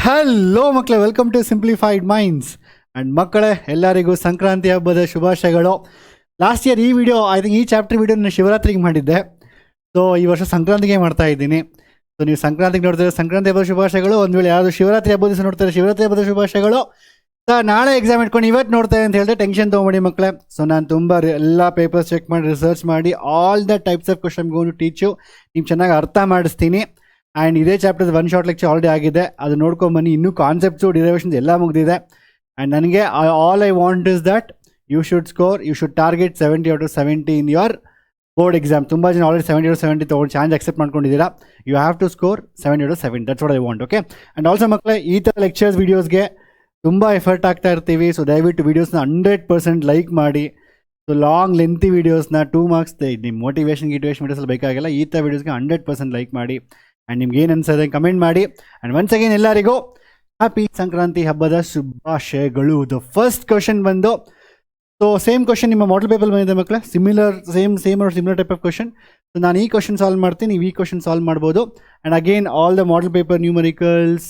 Hello ಮಕ್ಕಳೇ, welcome to Simplified Minds. And ಮಕ್ಕಳೇ, ಎಲ್ಲರಿಗೂ ಸಂಕ್ರಾಂತಿ ಹಬ್ಬದ ಶುಭಾಶಯಗಳು. ಲಾಸ್ಟ್ ಇಯರ್ ಈ ವಿಡಿಯೋ, ಐ ಥಿಂಕ್ ಈ ಚಾಪ್ಟರ್ ವಿಡಿಯೋ ನಾನು ಶಿವರಾತ್ರಿಗೆ ಮಾಡಿದ್ದೆ. ಸೊ ಈ ವರ್ಷ ಸಂಕ್ರಾಂತಿಗೆ ಮಾಡ್ತಾ ಇದ್ದೀನಿ. ಸೊ ನೀವು ಸಂಕ್ರಾಂತಿಗೆ ನೋಡ್ತಾರೆ, ಸಂಕ್ರಾಂತಿ ಹಬ್ಬದ ಶುಭಾಶಯಗಳು. ಒಂದು ವೇಳೆ ಯಾವುದು ಶಿವರಾತ್ರಿ ಹಬ್ಬದ ದಿವಸ ನೋಡ್ತಾರೆ, ಶಿವರಾತ್ರಿ ಹಬ್ಬದ ಶುಭಾಶಯಗಳು. ನಾಳೆ ಎಕ್ಸಾಮ್ ಇಟ್ಕೊಂಡು ಇವತ್ತು ನೋಡ್ತೇವೆ ಅಂತ ಹೇಳಿದ್ರೆ ಟೆನ್ಷನ್ ತೊಗೊಂಬಿಡಿ ಮಕ್ಕಳೇ. ಸೊ ನಾನು ತುಂಬ ಎಲ್ಲ ಪೇಪರ್ಸ್ ಚೆಕ್ ಮಾಡಿ, ರಿಸರ್ಚ್ ಮಾಡಿ, all the types of question gonna teach you. ನೀವು ಚೆನ್ನಾಗಿ ಅರ್ಥ ಮಾಡಿಸ್ತೀನಿ. ಆ್ಯಂಡ್ ಇದೇ chapter one short lecture already ಆಗಿದೆ, ಅದು ನೋಡ್ಕೊಂಬನ್ನಿ. ಇನ್ನೂ ಕಾನ್ಸೆಪ್ಟ್ಸು, ಡಿರೈವೇಷನ್ಸ್ ಎಲ್ಲ ಮುಗಿದಿದೆ. ಆ್ಯಂಡ್ ನನಗೆ all I want is that you should target 70 out of 70 in your board exam. ತುಂಬ ಜನ ಆಲ್ರೆಡಿ 70 out of 70 ತೊಗೊಂಡು ಚಾನ್ಸ್ ಅಕ್ಸೆಪ್ಟ್ ಮಾಡ್ಕೊಂಡಿದ್ದೀರಾ. You have to score 70 out of 70. That's what I want. Okay. And also ಮಕ್ಕಳೇ, ಈ ಥರ lectures ವೀಡಿಯೋಸ್ಗೆ ತುಂಬ effort ಆಗ್ತಾ ಇರ್ತೀವಿ. ಸೊ ದಯವಿಟ್ಟು ವೀಡಿಯೋಸ್ನ 100% ಲೈಕ್ ಮಾಡಿ. ಸೊ ಲಾಂಗ್ ಲೆಂತಿ ವೀಡಿಯೋಸ್ನ 2 marks ನಿಮ್ಮ ಮೋಟಿವೇಶನ್ ವೀಡಿಯೋಸ್ ಬೇಕಾಗಿಲ್ಲ. ಈ ಥರ ವೀಡಿಯೋಸ್ಗೆ 100% ಲೈಕ್ ಮಾಡಿ. ಆ್ಯಂಡ್ ನಿಮ್ಗೆ ಏನು ಅನ್ಸೋದೆ ಕಮೆಂಟ್ ಮಾಡಿ. ಆ್ಯಂಡ್ ಒನ್ಸ್ ಅಗೇನ್ ಎಲ್ಲರಿಗೂ ಹ್ಯಾಪಿ ಸಂಕ್ರಾಂತಿ ಹಬ್ಬದ ಶುಭಾಶಯಗಳು. ದ ಫಸ್ಟ್ ಕ್ವಶನ್ ಬಂದು, ಸೊ ಸೇಮ್ ಕ್ವಶನ್ ನಿಮ್ಮ ಮಾಡೆಲ್ ಪೇಪರ್ ಬಂದಿದೆ ಮಕ್ಕಳೇ. Similar type of question. So ನಾನು ಈ ಕ್ವಶನ್ ಸಾಲ್ವ್ ಮಾಡ್ತೀನಿ, ನೀವು ಈ ಕ್ವಶನ್ ಸಾಲ್ವ್ ಮಾಡ್ಬೋದು. And again all the model paper numericals,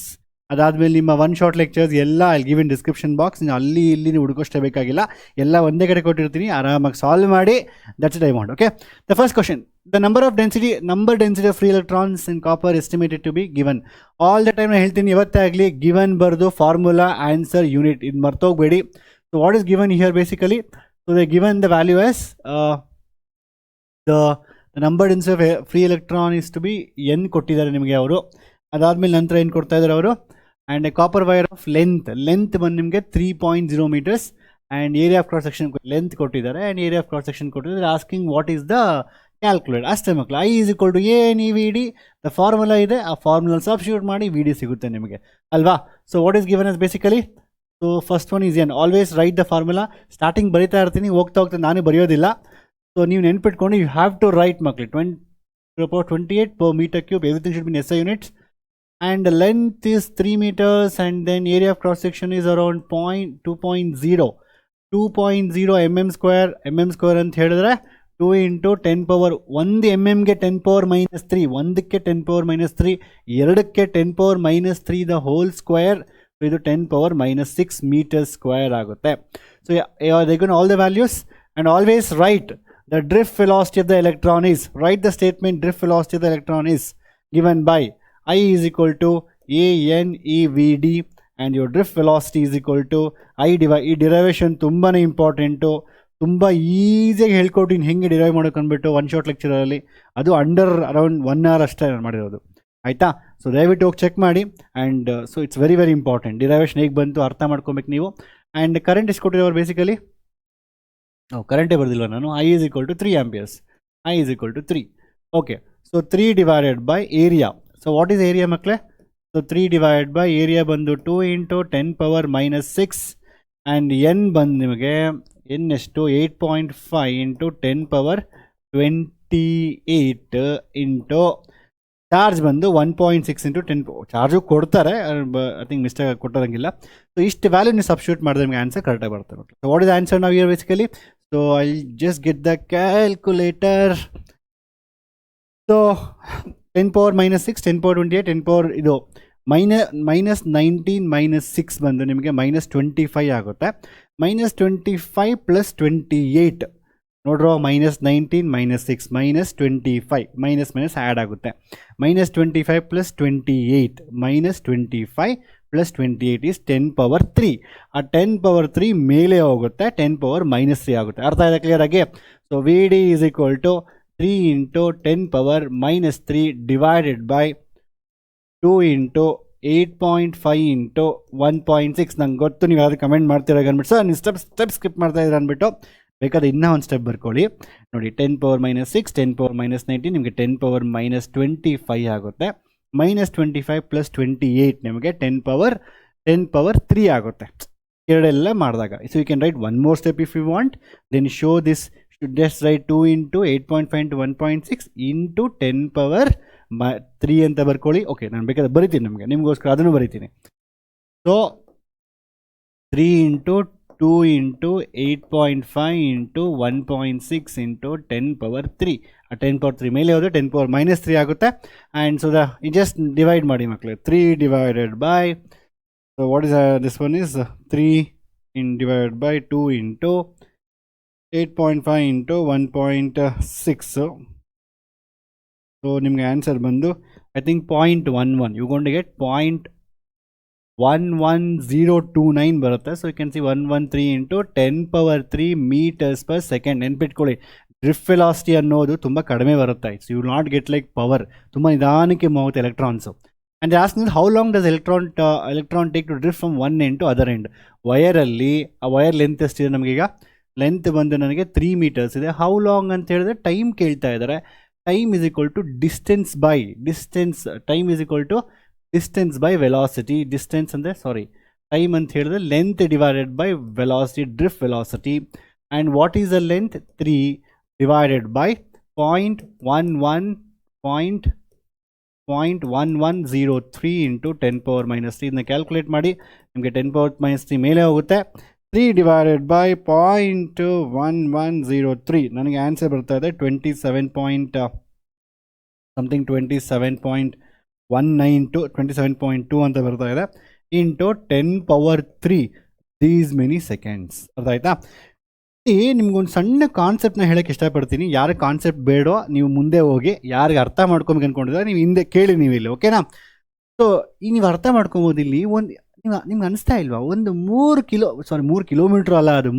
ಅದಾದಮೇಲೆ ನಿಮ್ಮ ಒನ್ ಶಾರ್ಟ್ ಲೆಕ್ಚರ್ಸ್ ಎಲ್ಲ I give in description box. ನೀವು ಅಲ್ಲಿ ಇಲ್ಲಿ ನೀವು ಹುಡುಕೋಷ್ಟೇ ಬೇಕಾಗಿಲ್ಲ, ಎಲ್ಲ ಒಂದೇ ಕಡೆ ಕೊಟ್ಟಿರ್ತೀನಿ. ಆರಾಮಾಗಿ ಸಾಲ್ವ್ ಮಾಡಿ. That's it I want. Okay. The first question, the number density of free electrons in copper estimated to be given. All the time ನಾನು ಹೇಳ್ತೀನಿ, ಇವತ್ತೇ ಆಗಲಿ given ಬರೆದು ಫಾರ್ಮುಲಾ ಆನ್ಸರ್ ಯೂನಿಟ್ ಇದು ಮರ್ತೋಗ್ಬೇಡಿ. So what is given here basically? So they given the value as the number density of free electron is to be n ಕೊಟ್ಟಿದ್ದಾರೆ ನಿಮಗೆ ಅವರು. ಅದಾದಮೇಲೆ ನಂತರ ಏನು ಕೊಡ್ತಾ ಇದ್ದಾರೆ ಅವರು? And a copper wire of length ಬಂದು ನಿಮಗೆ 3.0 meters. And area of cross section length ಕೊಟ್ಟಿದ್ದಾರೆ, and area of cross section ಕೊಟ್ಟಿದ್ದಾರೆ. Asking what is the calculate. ಅಷ್ಟೇ ಮಕ್ಕಳು. I is equal to ANEVD. The formula ಇದೆ, ಆ ಫಾರ್ಮುಲಾ ಸಬ್ಸ್ಟಿಟ್ಯೂಟ್ ಮಾಡಿ V D ಸಿಗುತ್ತೆ ನಿಮಗೆ ಅಲ್ವಾ. So what is given as basically? So first one is N. Always write the formula. Starting ಬರೀತಾ ಇರ್ತೀನಿ, ಹೋಗ್ತಾ ನಾನೇ ಬರೆಯೋದಿಲ್ಲ. ಸೊ ನೀವು ನೆನ್ಪಿಟ್ಕೊಂಡು ಯು ಹ್ಯಾವ್ ಟು ರೈಟ್ ಮಕ್ಕಳು. 28 per meter cube. Everything should be in SI units. And the length is 3 meters, and then area of cross section is around 2.0 mm square ಅಂತ ಹೇಳಿದ್ರೆ 2 into 10 power 1 mm ಗೆ 10 power minus 3, ಒಂದಕ್ಕೆ 10 power minus 3, ಎರಡಕ್ಕೆ 10 power minus 3 the whole square. So ಇದು 10 power minus 6 meters square ಆಗುತ್ತೆ. So they given all the values. And always write the drift velocity of the electron is. Write the statement drift velocity of the electron is given by I is equal to ANEVD, and your drift velocity is equal to I divide. ಈ derivation ತುಂಬಾ important. ತುಂಬ ಈಸಿಯಾಗಿ ಹೇಳ್ಕೊಟ್ಟಿನಿ ಹೆಂಗೆ derive ಮಾಡೋಕೊಂಡ್ಬಿಟ್ಟು one short ಲೆಕ್ಚರಲ್ಲಿ. ಅದು around 1 hour ಅಷ್ಟೇ ನಾನು ಮಾಡಿರೋದು, ಆಯಿತಾ. ಸೊ ದಯವಿಟ್ಟು ಹೋಗಿ ಚೆಕ್ ಮಾಡಿ. And so it's very important. Derivation ಹೇಗೆ ಬಂತು ಅರ್ಥ ಮಾಡ್ಕೊಬೇಕು ನೀವು. ಆ್ಯಂಡ್ ಕರೆಂಟ್ ಎಷ್ಟು ಕೊಟ್ಟಿರೋರು ಬೇಸಿಕಲಿ? ಕರೆಂಟೇ ಬರ್ದಿಲ್ವ ನಾನು. I is equal to 3 amperes. I is equal to 3. Okay. So 3 divided by area. So what is area ಮಕ್ಕಳೇ? ಸೊ 3 divided by ಏರಿಯಾ ಬಂದು 2 into 10 power minus 6. And N ಬಂದು ನಿಮಗೆ ಎನ್ ಎಷ್ಟು? 8.5 into 10 power 28 into charge ಬಂದು 1.6 into 10. Charge ಕೊಡ್ತಾರೆ, I think mistake ಕೊಟ್ಟೋದಂಗಿಲ್ಲ. So ಇಷ್ಟು value ನೀವು substitute ಮಾಡಿದ್ರೆ ನಿಮಗೆ ಆನ್ಸರ್ ಕರೆಕ್ಟಾಗಿ ಬರ್ತದೆ. ಸೊ ವಾಟ್ ಇಸ್ ಆನ್ಸರ್ ನಾವು year basically? So I just get the calculator. So 10 power minus 6, 10 power 28, 10 power ಇದು minus 19 minus 6 ಬಂದು ನಿಮಗೆ -25 ಆಗುತ್ತೆ. -25 plus 28 ನೋಡ್ರೋ, -19 minus 6 -25 ಮೈನಸ್ ಆ್ಯಡ್ ಆಗುತ್ತೆ. -25 plus 28 -25 plus 28 is 10 power 3. ಆ 10 power 3 ಮೇಲೆ ಹೋಗುತ್ತೆ, 10 power minus 3 ಆಗುತ್ತೆ. ಅರ್ಥ ಇದೆ ಕ್ಲಿಯರ್ ಆಗಿ? So V D is equal to 3 into 10 power minus 3 divided by 2 into 8.5 into 1.6. ನಂಗೆ ಗೊತ್ತು ನೀವು ಯಾವ್ದು ಕಮೆಂಟ್ ಮಾಡ್ತೀರ ಅಂದ್ಬಿಟ್ಟು. ಸರ್ ನೀವು ಸ್ಟೆಪ್ ಸ್ಕಿಪ್ ಮಾಡ್ತಾ ಇದ್ದೀರ ಅಂದ್ಬಿಟ್ಟು ಬೇಕಾದ್ರೆ ಇನ್ನೂ ಒಂದು ಸ್ಟೆಪ್ ಬರ್ಕೊಳ್ಳಿ ನೋಡಿ. 10 power minus 6, 10 power minus 19 ನಿಮಗೆ 10 power minus 25 ಆಗುತ್ತೆ. -25 plus 28 ನಿಮಗೆ 10 power 3 ಆಗುತ್ತೆ ಎರಡೆಲ್ಲ ಮಾಡಿದಾಗ. So you can write one more step if you want. Then show this just write 2 into 8.5 into 1.6 into 10 power 3 ಅಂತ ಬರ್ಕೊಳ್ಳಿ. ಓಕೆ, ನಾನು ಬೇಕಾದ್ರೆ ಬರಿತೀನಿ ನಿಮಗೋಸ್ಕರ ಅದನ್ನು ಬರಿತೀನಿ. So 3 into 2 into 8.5 into 1.6 into 10 power 3 10^3 ಮೇಲೆ ಹೋದರೆ 10^-3 ಆಗುತ್ತೆ. ಆ್ಯಂಡ್ ಸೊ ಜಸ್ಟ್ ಡಿವೈಡ್ ಮಾಡಿ ಮಕ್ಕಳು, 3 divided by, so what is this one is 3 divided by 2 into 8.5 into 1.6. ಸೊ ನಿಮಗೆ ಆನ್ಸರ್ ಬಂದು I think 0.11. You gonna to get 0.11029 ಬರುತ್ತೆ. So you can see 113 into 10^3 meters per second. ನೆನ್ಪಿಟ್ಕೊಳ್ಳಿ, drift velocity ಅನ್ನೋದು ತುಂಬ ಕಡಿಮೆ ಬರುತ್ತೆ. It's you will not get like power, ತುಂಬ ನಿಧಾನಕ್ಕೆ ಹೋಗುತ್ತೆ electrons. And asking how long does electron take to drift from one end to other end. ವಯರಲ್ಲಿ ಆ ವಯರ್ ಲೆಂತ್ ಎಷ್ಟಿದೆ ನಮಗೀಗ? ಲೆಂತ್ ಬಂದು ನನಗೆ 3 meters ಇದೆ. ಹೌ ಲಾಂಗ್ ಅಂತ ಹೇಳಿದ್ರೆ ಟೈಮ್ ಕೇಳ್ತಾ ಇದ್ದಾರೆ. Time is equal to distance by distance. Time is equal to distance by velocity. Distance ಅಂದರೆ ಟೈಮ್ ಅಂತ ಹೇಳಿದ್ರೆ length divided by velocity, drift velocity. And what is the length? 3 divided by 0.1103 into 10^-3. ಇದನ್ನ calculate ಮಾಡಿ, ನಿಮಗೆ 10^-3 ಮೇಲೆ ಹೋಗುತ್ತೆ. 3 divided by 0.1103, ನನಗೆ answer ಬರ್ತಾ ಇದೆ 27.192 ಅಂತ ಬರ್ತಾ ಇದೆ, ಇಂಟು 10^3 ದೀಸ್ ಮೆನಿ ಸೆಕೆಂಡ್ಸ್. ಅರ್ಥ ಆಯ್ತಾ? ನಿಮ್ಗೊಂದು ಸಣ್ಣ ಕಾನ್ಸೆಪ್ಟ್ನ ಹೇಳೋಕ್ಕೆ ಇಷ್ಟಪಡ್ತೀನಿ. ಯಾರು ಕಾನ್ಸೆಪ್ಟ್ ಬೇಡೋ ನೀವು ಮುಂದೆ ಹೋಗಿ, ಯಾರಿಗೆ ಅರ್ಥ ಮಾಡ್ಕೊಬೇಕು ಅಂದ್ಕೊಂಡಿದ್ರೆ ನೀವು ಹಿಂದೆ ಕೇಳಿ ನೀವು ಇಲ್ಲಿ, ಓಕೆನಾ? ಸೊ ಈಗ ನೀವು ಅರ್ಥ ಮಾಡ್ಕೊಬೋದು. ಇಲ್ಲಿ ಒಂದು ನಿಮ್ಗೆ ಅನಿಸ್ತಾ ಇಲ್ವಾ, ಒಂದು 3 ಕಿಲೋಮೀಟ್ರ್ ಅಲ್ಲ, ಅದು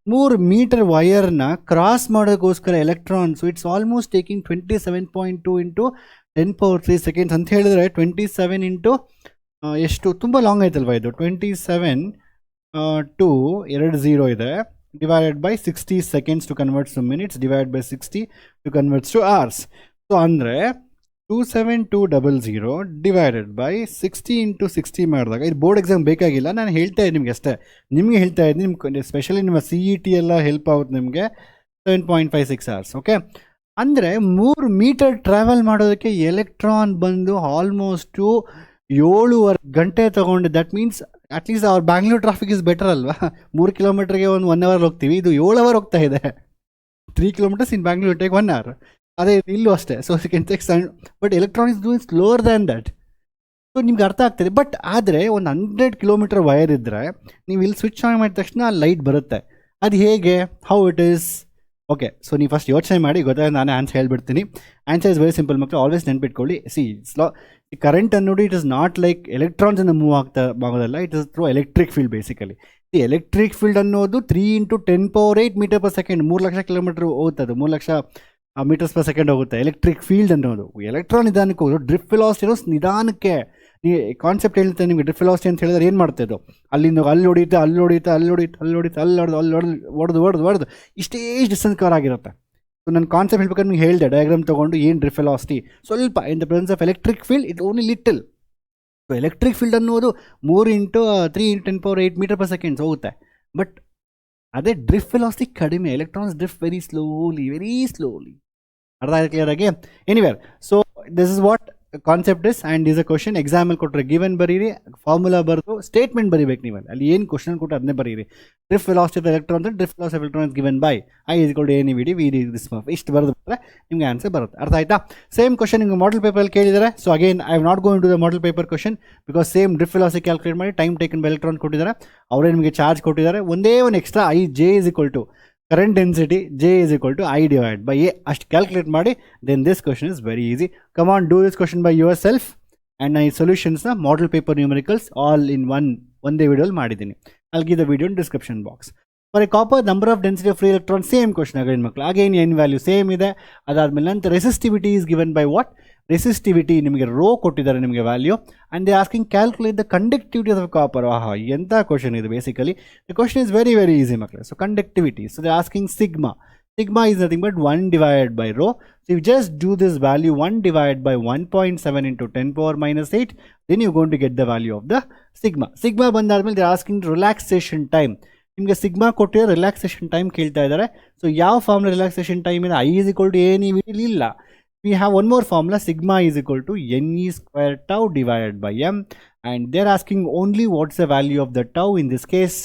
3 ಮೀಟರ್ ವಯರ್ನ ಕ್ರಾಸ್ ಮಾಡೋಕ್ಕೋಸ್ಕರ electrons it's almost taking 27.2 into 10^3 seconds ಅಂತ ಹೇಳಿದ್ರೆ 27 into ಎಷ್ಟು ತುಂಬ ಲಾಂಗ್ ಆಯ್ತಲ್ವ ಇದು. 27 to 20 ಇದೆ, divided by 60 seconds to convert to minutes, divided by 60 to convert to hours. So ಅಂದರೆ 27200 divided by 60 into 60 ಮಾಡಿದಾಗ, ಇದು ಬೋರ್ಡ್ ಎಕ್ಸಾಮ್ ಬೇಕಾಗಿಲ್ಲ, ನಾನು ಹೇಳ್ತಾ ಇದ್ದೀನಿ ನಿಮಗೆ ಅಷ್ಟೇ. ನಿಮಗೆ ಹೇಳ್ತಾ ಇದ್ದೀನಿ, ನಿಮ್ಗೆ ಸ್ಪೆಷಲಿ ನಿಮ್ಮ CET ಎಲ್ಲ ಹೆಲ್ಪ್ ಆಗುತ್ತೆ ನಿಮಗೆ. 7.56 hours. ಓಕೆ, ಅಂದರೆ 3 ಮೀಟರ್ ಟ್ರಾವೆಲ್ ಮಾಡೋದಕ್ಕೆ ಎಲೆಕ್ಟ್ರಾನ್ ಬಂದು ಆಲ್ಮೋಸ್ಟು 7.5 ಗಂಟೆ ತೊಗೊಂಡು. ದಟ್ ಮೀನ್ಸ್ ಅಟ್ಲೀಸ್ಟ್ ಅವ್ರ ಬ್ಯಾಂಗ್ಳೂರ್ ಟ್ರಾಫಿಕ್ ಇಸ್ ಬೆಟರ್ ಅಲ್ವಾ? 3 ಕಿಲೋಮೀಟ್ರಿಗೆ 1 hour ಹೋಗ್ತೀವಿ, ಇದು 7 hour ಹೋಗ್ತಾ ಇದೆ. 3 kilometers in Bangalore take 1 hour. ಅದೇ ಇಲ್ಲೂ ಅಷ್ಟೇ. So you can take but electron is doing slower than that. ಸೊ ನಿಮ್ಗೆ ಅರ್ಥ ಆಗ್ತದೆ. ಬಟ್ ಆದರೆ ಒಂದು 100 kilometer ವಯರ್ ಇದ್ದರೆ ನೀವು ಇಲ್ಲಿ ಸ್ವಿಚ್ ಆನ್ ಮಾಡಿದ ತಕ್ಷಣ ಲೈಟ್ ಬರುತ್ತೆ. ಅದು ಹೇಗೆ? How it is? Okay, so ನೀವು ಫಸ್ಟ್ ಯೋಚನೆ ಮಾಡಿ, ಗೊತ್ತಾಗ ನಾನೇ ಆನ್ಸರ್ ಹೇಳ್ಬಿಡ್ತೀನಿ. ಆನ್ಸರ್ ಇಸ್ ವೆರಿ ಸಿಂಪಲ್ ಮಕ್ಕಳು, ಆಲ್ವೇಸ್ ನೆನ್ಪಿಟ್ಕೊಳ್ಳಿ. ಕರೆಂಟ್ ಅನ್ನೋದು it is not like electrons ಅನ್ನು ಮೂವ್ ಆಗೋದಲ್ಲ, it is through electric field basically. ಈ ಎಲೆಕ್ಟ್ರಿಕ್ ಫೀಲ್ಡ್ ಅನ್ನೋದು 3 into 10^8 meter per second, 3 lakh kilometre ಹೋಗುತ್ತೆ, ಅದು 3 ಲಕ್ಷ meters per second ಹೋಗುತ್ತೆ ಎಲೆಕ್ಟ್ರಿಕ್ ಫೀಲ್ಡ್ ಅನ್ನೋದು. ಎಲೆಕ್ಟ್ರಾನ್ ನಿಧಾನಕ್ಕೆ ಹೋಗೋದು, ಡ್ರಿಫ್ಟ್ ವೆಲಾಸಿಟಿ ಅನ್ನೋದು ನಿಧಾನಕ್ಕೆ. ನೀವು ಕಾನ್ಸೆಪ್ಟ್ ಹೇಳ್ತೇನೆ ನಿಮಗೆ, ಡ್ರಿಫ್ಟ್ ವೆಲಾಸಿಟಿ ಅಂತ ಹೇಳಿದ್ರೆ ಏನು ಮಾಡ್ತಾ ಇದ್ದು, ಅಲ್ಲಿಂದ ಅಲ್ಲಿ ಹೊಡಿಯುತ್ತೆ, ಹೊಡೆದು ಇಷ್ಟೇ ಡಿಸ್ಟೆನ್ಸ್ ಕವರ್ ಆಗಿರುತ್ತೆ. ಸೊ ನನ್ನ ಕಾನ್ಸೆಪ್ಟ್ ಹೇಳ್ಬೇಕಾದ್ರೆ ನಿಮ್ಗೆ ಹೇಳಿದೆ, ಡಯಾಗ್ರಾಮ್ ತೊಗೊಂಡು ಏನು ಡ್ರಿಫ್ಟ್ ವೆಲಾಸಿಟಿ ಸ್ವಲ್ಪ in the presence of electric field it only little. So electric field ಅನ್ನೋದು 3 into 3 into 10^8 meter per second ಹೋಗುತ್ತೆ. ಬಟ್ ಅದೇ ಡ್ರಿಫ್ಟ್ ವೆಲಾಸಿಟಿ ಕಡಿಮೆ, ಎಲೆಕ್ಟ್ರಾನ್ಸ್ ಡ್ರಿಫ್ಟ್ ವೆರಿ ಸ್ಲೋಲಿ. ಅರ್ಥ ಆಯ್ತು ಕ್ಲಿಯರ್ ಆಗಿ? Anywhere, so this is what concept is. And is a question ಎಕ್ಸಾಮಲ್ಲಿ ಕೊಟ್ಟರೆ given ಬರೀರಿ, ಫಾರ್ಮುಲಾ ಬರೆದು ಸ್ಟೇಟ್ಮೆಂಟ್ ಬರೀಬೇಕು ನೀವು. ಅಲ್ಲಿ ಏನು ಕ್ವಶನ್ ಕೊಟ್ಟು ಅದನ್ನೇ ಬರೀರಿ. Drift velocity of electrons, drift velocity of electrons given by I is equal to any VD, VD is this much. ಇಷ್ಟು ಬರೆದು ಬಿಟ್ಟರೆ ನಿಮಗೆ ಆನ್ಸರ್ ಬರುತ್ತೆ. ಅರ್ಥ ಆಯ್ತಾ? ಸೇಮ್ ಕ್ವಶನ್ ನಿಮಗೆ ಮಾಡೆಲ್ ಪೇಪರಲ್ಲಿ ಕೇಳಿದ್ದಾರೆ. So again I am not going to the model paper question, because same drift velocity calculate ಮಾಡಿ ಟೈಮ್ ಟೇಕನ್ ಬೈ ಎಲೆಕ್ಟ್ರಾನ್ ಕೊಟ್ಟಿದ್ದಾರೆ, ಅವರೇ ನಿಮಗೆ ಚಾರ್ಜ್ ಕೊಟ್ಟಿದ್ದಾರೆ. ಒಂದೇ ಒಂದು extra J is equal to current density, J is equal to I divided by A ಅಷ್ಟು calculate ಮಾಡಿ. Then this question is very easy. Come on, do this question by yourself. And ನಾನು ಈ ಸೊಲ್ಯೂಷನ್ಸ್ನ model paper numericals all in ಒಂದೇ ವಿಡಿಯೋಲಿ ಮಾಡಿದ್ದೀನಿ. I'll give the video in description box. For a copper, number of density of free electrons, same question again ಮಕ್ಕಳು. Again n value same ಇದೆ. ಅದಾದಮೇಲೆ ನಂತರ resistivity is given by what? Resistivity ನಿಮಗೆ rho ಕೊಟ್ಟಿದ್ದಾರೆ ನಿಮಗೆ value. And they asking calculate the conductivity of copper. ಎಂಥ question ಇದು basically. The question is very very easy ಮಕ್ಕಳು. So conductivity, so they asking sigma. Sigma is nothing but 1 divided by rho. So if you just do this value 1 divided by 1.7 into 10^-8, then you're going to get the value of the sigma. Sigma ಬಂದಾದ್ಮೇಲೆ they're asking relaxation time. ನಿಮಗೆ sigma ಕೊಟ್ಟಿರೋ relaxation time ಕೇಳ್ತಾ ಇದ್ದಾರೆ. So ಯಾವ formula relaxation time ಇದೆ? I is equal to ANE ಇಲ್ಲ. We have one more formula, sigma is equal to NE square tau divided by M. And they're asking only what's the value of the tau in this case.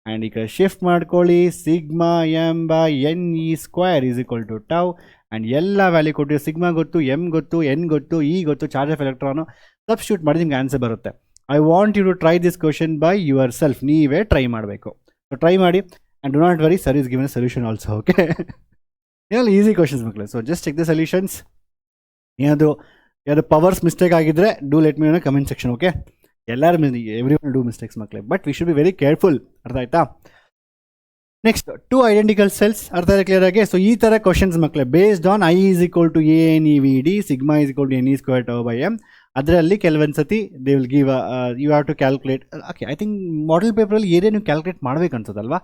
And ಈ ಕಡೆ shift ಮಾಡ್ಕೊಳ್ಳಿ, sigma M by N E square is equal to tau. And ಎಲ್ಲ value ಕೊಟ್ಟಿರೋ, sigma ಗೊತ್ತು, M ಗೊತ್ತು, N ಗೊತ್ತು, E ಗೊತ್ತು, charge of electron substitute ಮಾಡಿ ನಿಮ್ಗೆ ಆನ್ಸರ್ ಬರುತ್ತೆ. I want you to try this question by yourself. ನೀವೇ ಟ್ರೈ ಮಾಡಬೇಕು. ಸೊ ಟ್ರೈ ಮಾಡಿ and do not worry, sir is given a solution also. Okay, ಏನೆಲ್ಲ ಈಸಿ ಕ್ವಶನ್ಸ್ ಮಕ್ಕಳು. So just check the solutions. ಯಾವುದು powers mistake ಆಗಿದ್ದರೆ do let me in comment section. Okay, ಎಲ್ಲರೂ every one do mistakes ಮಕ್ಕಳೇ, but we should be very careful. ಅರ್ಥ ಆಯ್ತಾ? Next, 2 identical cells. ಅರ್ಥ ಆಯ್ತಾ ಕ್ಲಿಯರ್ ಆಗಿ? ಸೊ ಈ ಥರ ಕ್ವಶನ್ಸ್ ಮಕ್ಕಳೇ, based on I is equal to A N E V D, sigma is equal to N E square tau by M. ಅದರಲ್ಲಿ ಕೆಲವೊಂದು ಸತಿ they will give you have to calculate. Okay, I think model ಪೇಪರಲ್ಲಿ area ನೀವು calculate ಮಾಡ್ಬೇಕು ಅನ್ಸೋದಲ್ವಾ?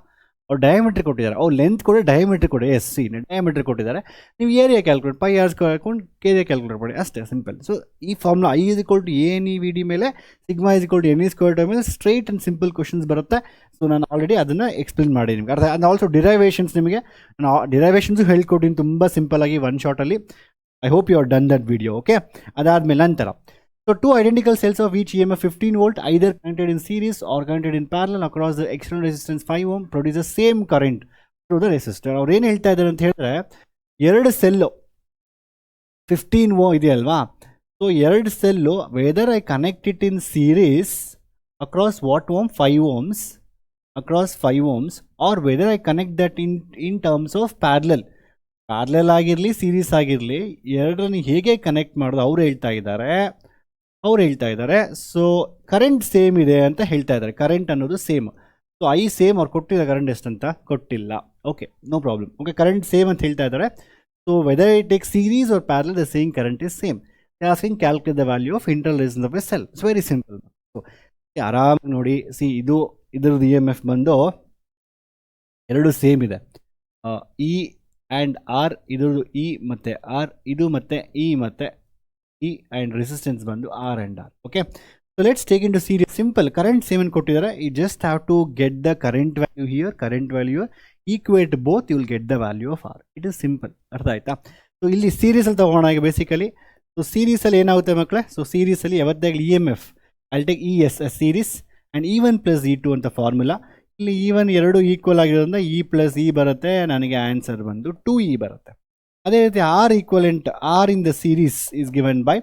ಅವ್ರು diameter ಕೊಟ್ಟಿದ್ದಾರೆ, length ಕೊಡಿ, ಡಯಾಮೀಟ್ರ್ ಕೊಡಿ. ಎಸ್ ಸಿ ಡಯಾಮೀಟ್ರ್ ಕೊಟ್ಟಿದ್ದಾರೆ, ನೀವು area calculate pi R square ಹಾಕೊಂಡು ಏರಿಯಾ ಕ್ಯಾಲ್ಕುಲೇಟ್ ಮಾಡಿ, ಅಷ್ಟೇ ಸಿಂಪಲ್. ಸೊ ಈ formula I is equal to A N E V D ಮೇಲೆ sigma is equal to N E square tau ಮೇಲೆ straight and simple questions ಬರುತ್ತೆ. So ನಾನು already ಅದನ್ನು explain ಮಾಡಿ ನಿಮ್ಗೆ ಅರ್ಥ. ಆ್ಯಂಡ್ ಆಲ್ಸೋ ಡಿರೈವೇಷನ್ಸ್, ನಿಮಗೆ ನಾನು ಡಿರೈವೇಷನ್ಸು ಹೇಳ್ಕೊಟ್ಟಿನಿ ತುಂಬ ಸಿಂಪಲಾಗಿ ಒನ್ ಶಾರ್ಟಲ್ಲಿ. I hope you are done that video. Okay, ಅದಾದಮೇಲೆ ನಂತರ, so 2 identical cells of each EMF 15 volt either connected in series or connected in parallel across the external resistance 5 ohm produce the same current through the resistor. ಅವ್ರು ಏನು ಹೇಳ್ತಾ ಇದ್ದಾರೆ ಅಂತ ಹೇಳಿದ್ರೆ, ಎರಡು cell 15 ohm ಇದೆಯಲ್ವಾ? ಸೊ ಎರಡು cell whether I connect it in series across what ohm 5 ohms across 5 ohms or whether I connect that in terms of parallel ಆಗಿರಲಿ ಸೀರೀಸ್ ಆಗಿರಲಿ, ಎರಡರನ್ನು ಹೇಗೆ ಕನೆಕ್ಟ್ ಮಾಡೋದು ಅವ್ರು ಹೇಳ್ತಾ ಇದ್ದಾರೆ. ಸೊ ಕರೆಂಟ್ ಸೇಮ್ ಇದೆ ಅಂತ ಹೇಳ್ತಾ ಇದ್ದಾರೆ. ಕರೆಂಟ್ ಅನ್ನೋದು ಸೇಮ್. ಸೊ ಐ ಸೇಮ್, ಅವ್ರು ಕೊಟ್ಟಿಲ್ಲ ಕರೆಂಟ್ ಎಷ್ಟಂತ ಗೊತ್ತಿಲ್ಲ. Okay, no problem. Okay, current same ಅಂತ ಹೇಳ್ತಾ ಇದ್ದಾರೆ. So whether it take series or parallel, the same current is same. Asking calculate the value of internal resistance of a cell. It's very simple. So ಆರಾಮಾಗಿ ನೋಡಿ, ಇದ್ರದ್ದು E M F ಬಂದು ಎರಡು same ಇದೆ. E and R, ಇದ್ರದ್ದು E ಮತ್ತು R, ಇದು ಮತ್ತು ಇ ಮತ್ತು ಇ ಆ್ಯಂಡ್ ರೆಸಿಸ್ಟೆನ್ಸ್ ಬಂದು R and R. Okay, so let's take in to series. Simple, current same ಅನ್ನು ಕೊಟ್ಟಿದ್ದಾರೆ. You just have to get the current value here, current value equate both, you will get the value of R. It is simple. ಅರ್ಥ ಆಯ್ತಾ? So ಇಲ್ಲಿ ಸೀರೀಸಲ್ಲಿ ತೊಗೊಳೋಣ basically. So ಸೀರೀಸಲ್ಲಿ ಏನಾಗುತ್ತೆ ಮಕ್ಕಳೇ? So ಸೀರೀಸಲ್ಲಿ ಯಾವತ್ತಾಗಲಿ E M F I'll take E S S series and E1 + E2 ಅಂತ formula. ಇಲ್ಲಿ E1 ಎರಡು ಈಕ್ವಲ್ ಆಗಿರೋದ್ರಿಂದ E + E ಬರುತ್ತೆ, ನನಗೆ ಆನ್ಸರ್ ಬಂದು 2E ಬರುತ್ತೆ. ಅದೇ ರೀತಿ R equivalent, R in the series is given by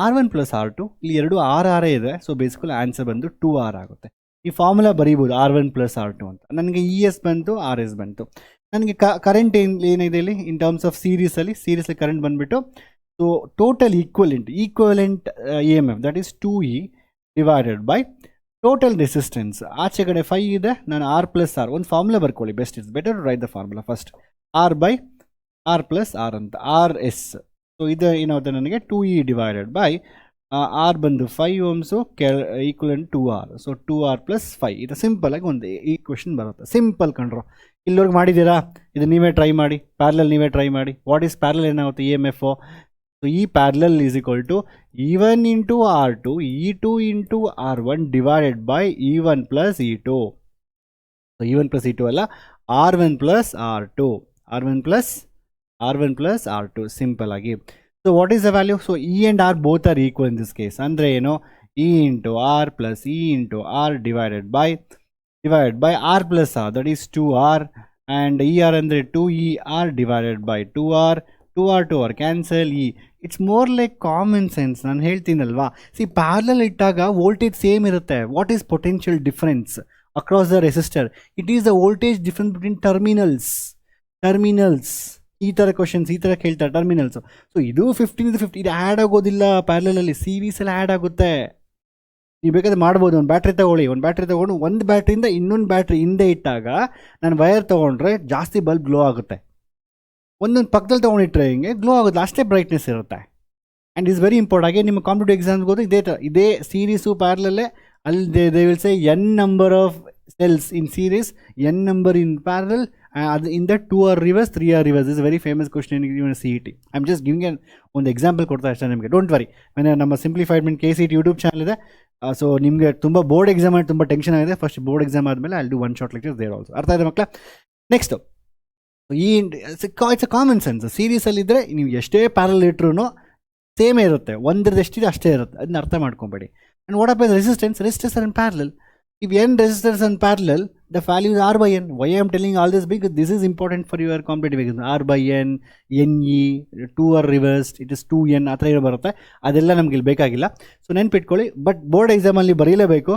R1 + R2. ಇಲ್ಲಿ ಎರಡು ಆರೇ ಇದೆ. ಸೊ ಬೇಸಿಕಲಿ ಆನ್ಸರ್ ಬಂದು 2R ಆಗುತ್ತೆ. ಈ ಫಾರ್ಮುಲಾ ಬರೀಬೋದು R1 + R2 ಅಂತ. ನನಗೆ ಇ ಎಸ್ ಬಂತು, ಆರ್ ಎಸ್ ಬಂತು. ನನಗೆ ಕರೆಂಟ್ ಏನಿದೆ ಇಲ್ಲಿ ಇನ್ ಟರ್ಮ್ಸ್ ಆಫ್ ಸೀರೀಸಲ್ಲಿ ಕರೆಂಟ್ ಬಂದುಬಿಟ್ಟು, so total equivalent E M F that is 2E divided by total resistance. ಆಚೆ ಕಡೆ 5 ಇದೆ, ನಾನು R + R ಒಂದು ಫಾರ್ಮುಲಾ ಬರ್ಕೊಳ್ಳಿ. It's better to write the formula first. R + R ಅಂತ, ಆರ್ ಎಸ್. ಸೊ ಇದು ಏನಾಗುತ್ತೆ ನನಗೆ 2E ಡಿವೈಡೆಡ್ ಬೈ ಆರ್ ಬಂದು 5 ohms equivalent 2R. So 2R + 5. ಇದು ಸಿಂಪಲಾಗಿ ಒಂದು ಈಕ್ವೇಷನ್ ಬರುತ್ತೆ. ಸಿಂಪಲ್ ಕಂಡ್ರು. ಇಲ್ಲಿವರೆಗೆ ಮಾಡಿದ್ದೀರಾ? ಇದು ನೀವೇ ಟ್ರೈ ಮಾಡಿ. ಪ್ಯಾರಲಲ್ ನೀವೇ ಟ್ರೈ ಮಾಡಿ. What is parallel? ಏನಾಗುತ್ತೆ? E M F. ಸೊ ಈ parallel is equal to E1 × R2 E2 × R1 divided by E1 + E2. So E1 + E2 ಅಲ್ಲ, R1 + R2, R1 + R2 simple ಆಗಿ. So what is the value? So E and R both are equal in this case. ಅಂದರೆ ಏನು? E × R + E × R divided by R + R, that is 2R. And ER ಅಂದರೆ 2ER divided by 2R. 2R cancel. It's more like common sense. ನಾನು ಹೇಳ್ತೀನಲ್ವಾ, parallel ಇಟ್ಟಾಗ voltage same ಇರುತ್ತೆ. What is potential difference across the resistor? It is the voltage difference between terminals. ಈ ಥರ questions ಈ ಥರ ಕೇಳ್ತಾರೆ, terminals. So ಇದು 15 ಇದು 50, ಇದು ಆ್ಯಡ್ ಆಗೋದಿಲ್ಲ ಪ್ಯಾರಲಲ್ಲಿ, ಸೀರೀಸಲ್ಲಿ ಆ್ಯಡ್ ಆಗುತ್ತೆ. ನೀವು ಬೇಕಾದ್ರೆ ಮಾಡ್ಬೋದು. ಒಂದು ಬ್ಯಾಟ್ರಿ ತೊಗೊಂಡು ಒಂದು ಬ್ಯಾಟ್ರಿಯಿಂದ ಇನ್ನೊಂದು ಬ್ಯಾಟ್ರಿ ಹಿಂದೆ ಇಟ್ಟಾಗ ನಾನು ವೈರ್ ತೊಗೊಂಡ್ರೆ ಜಾಸ್ತಿ ಬಲ್ಬ್ ಗ್ಲೋ ಆಗುತ್ತೆ. ಒಂದೊಂದು ಪಕ್ಕದಲ್ಲಿ ತೊಗೊಂಡಿಟ್ರೆ ಹಿಂಗೆ ಗ್ಲೋ ಆಗೋದು, ಅಷ್ಟೇ ಬ್ರೈಟ್ನೆಸ್ ಇರುತ್ತೆ. And is very important. ಹಾಗೆ ನಿಮ್ಮ ಕಾಂಪಿಟೇಟಿವ್ ಎಕ್ಸಾಮ್ಸ್ಗೆ ಹೋದ್ರೆ ಇದೇ ಸೀರೀಸು ಪ್ಯಾರಲಲ್ಲೇ ಅಲ್ಲಿ they will say n number of cells in series, n number in parallel, ಅದು in the 2 R reverse 3 R reverse. Is very famous question in CET. I am just giving ಒಂದು example ಕೊಡ್ತಾ ಅಷ್ಟೇ ನಿಮಗೆ. Don't worry, ನಮ್ಮ simplified mind KCET YouTube channel ಇದೆ. So ನಿಮಗೆ ತುಂಬ board exam ಮಾಡಿ ತುಂಬ ಟೆನ್ಷನ್ ಆಗಿದೆ. ಫಸ್ಟ್ ಬೋರ್ಡ್ ಎಕ್ಸಾಮ್ ಆದಮೇಲೆ I do 1 short lectures there also. ಅರ್ಥ ಇದೆ ಮಕ್ಕಳ? Next, it's a common sense. ಸೀರೀಸಲ್ಲಿದ್ದರೆ ನೀವು ಎಷ್ಟೇ ಪ್ಯಾರಲ್ ಇಟ್ರೂ ಸೇಮೇ ಇರುತ್ತೆ. ಒಂದ್ರದ್ದು ಎಷ್ಟಿದೆ ಅಷ್ಟೇ ಇರುತ್ತೆ. ಅದನ್ನ ಅರ್ಥ ಮಾಡ್ಕೊಬೇಡಿ. And what up resistance are in parallel. If n resistors in parallel, the value is r by n. Why I am telling all this? Because this is important for your competitive exam. R by n, ne, 2 are reversed, it is 2n ಆ ಥರ ಬರುತ್ತೆ. ಅದೆಲ್ಲ ನಮ್ಗೆ ಇಲ್ಲಿ ಬೇಕಾಗಿಲ್ಲ. So ನೆನ್ಪಿಟ್ಕೊಳ್ಳಿ. But board ಎಕ್ಸಾಮಲ್ಲಿ ಬರೀಲೇಬೇಕು.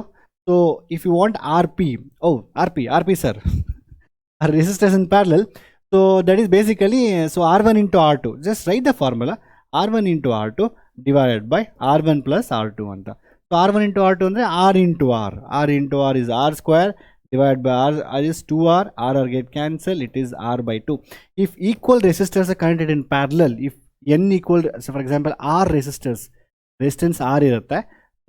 So if you want RP, RP sir, resistors in parallel. So that is basically, so R1 into R2. Just write the formula. R1 into R2 divided by R1 plus R2 ಅಂತ. So R1 into R2 ಅಂದರೆ R into R. R into R is R square divided by R is 2R. R get cancel. It is R by 2. If equal resistors are connected in parallel, if n equal, so for example R resistance R ಇರುತ್ತೆ,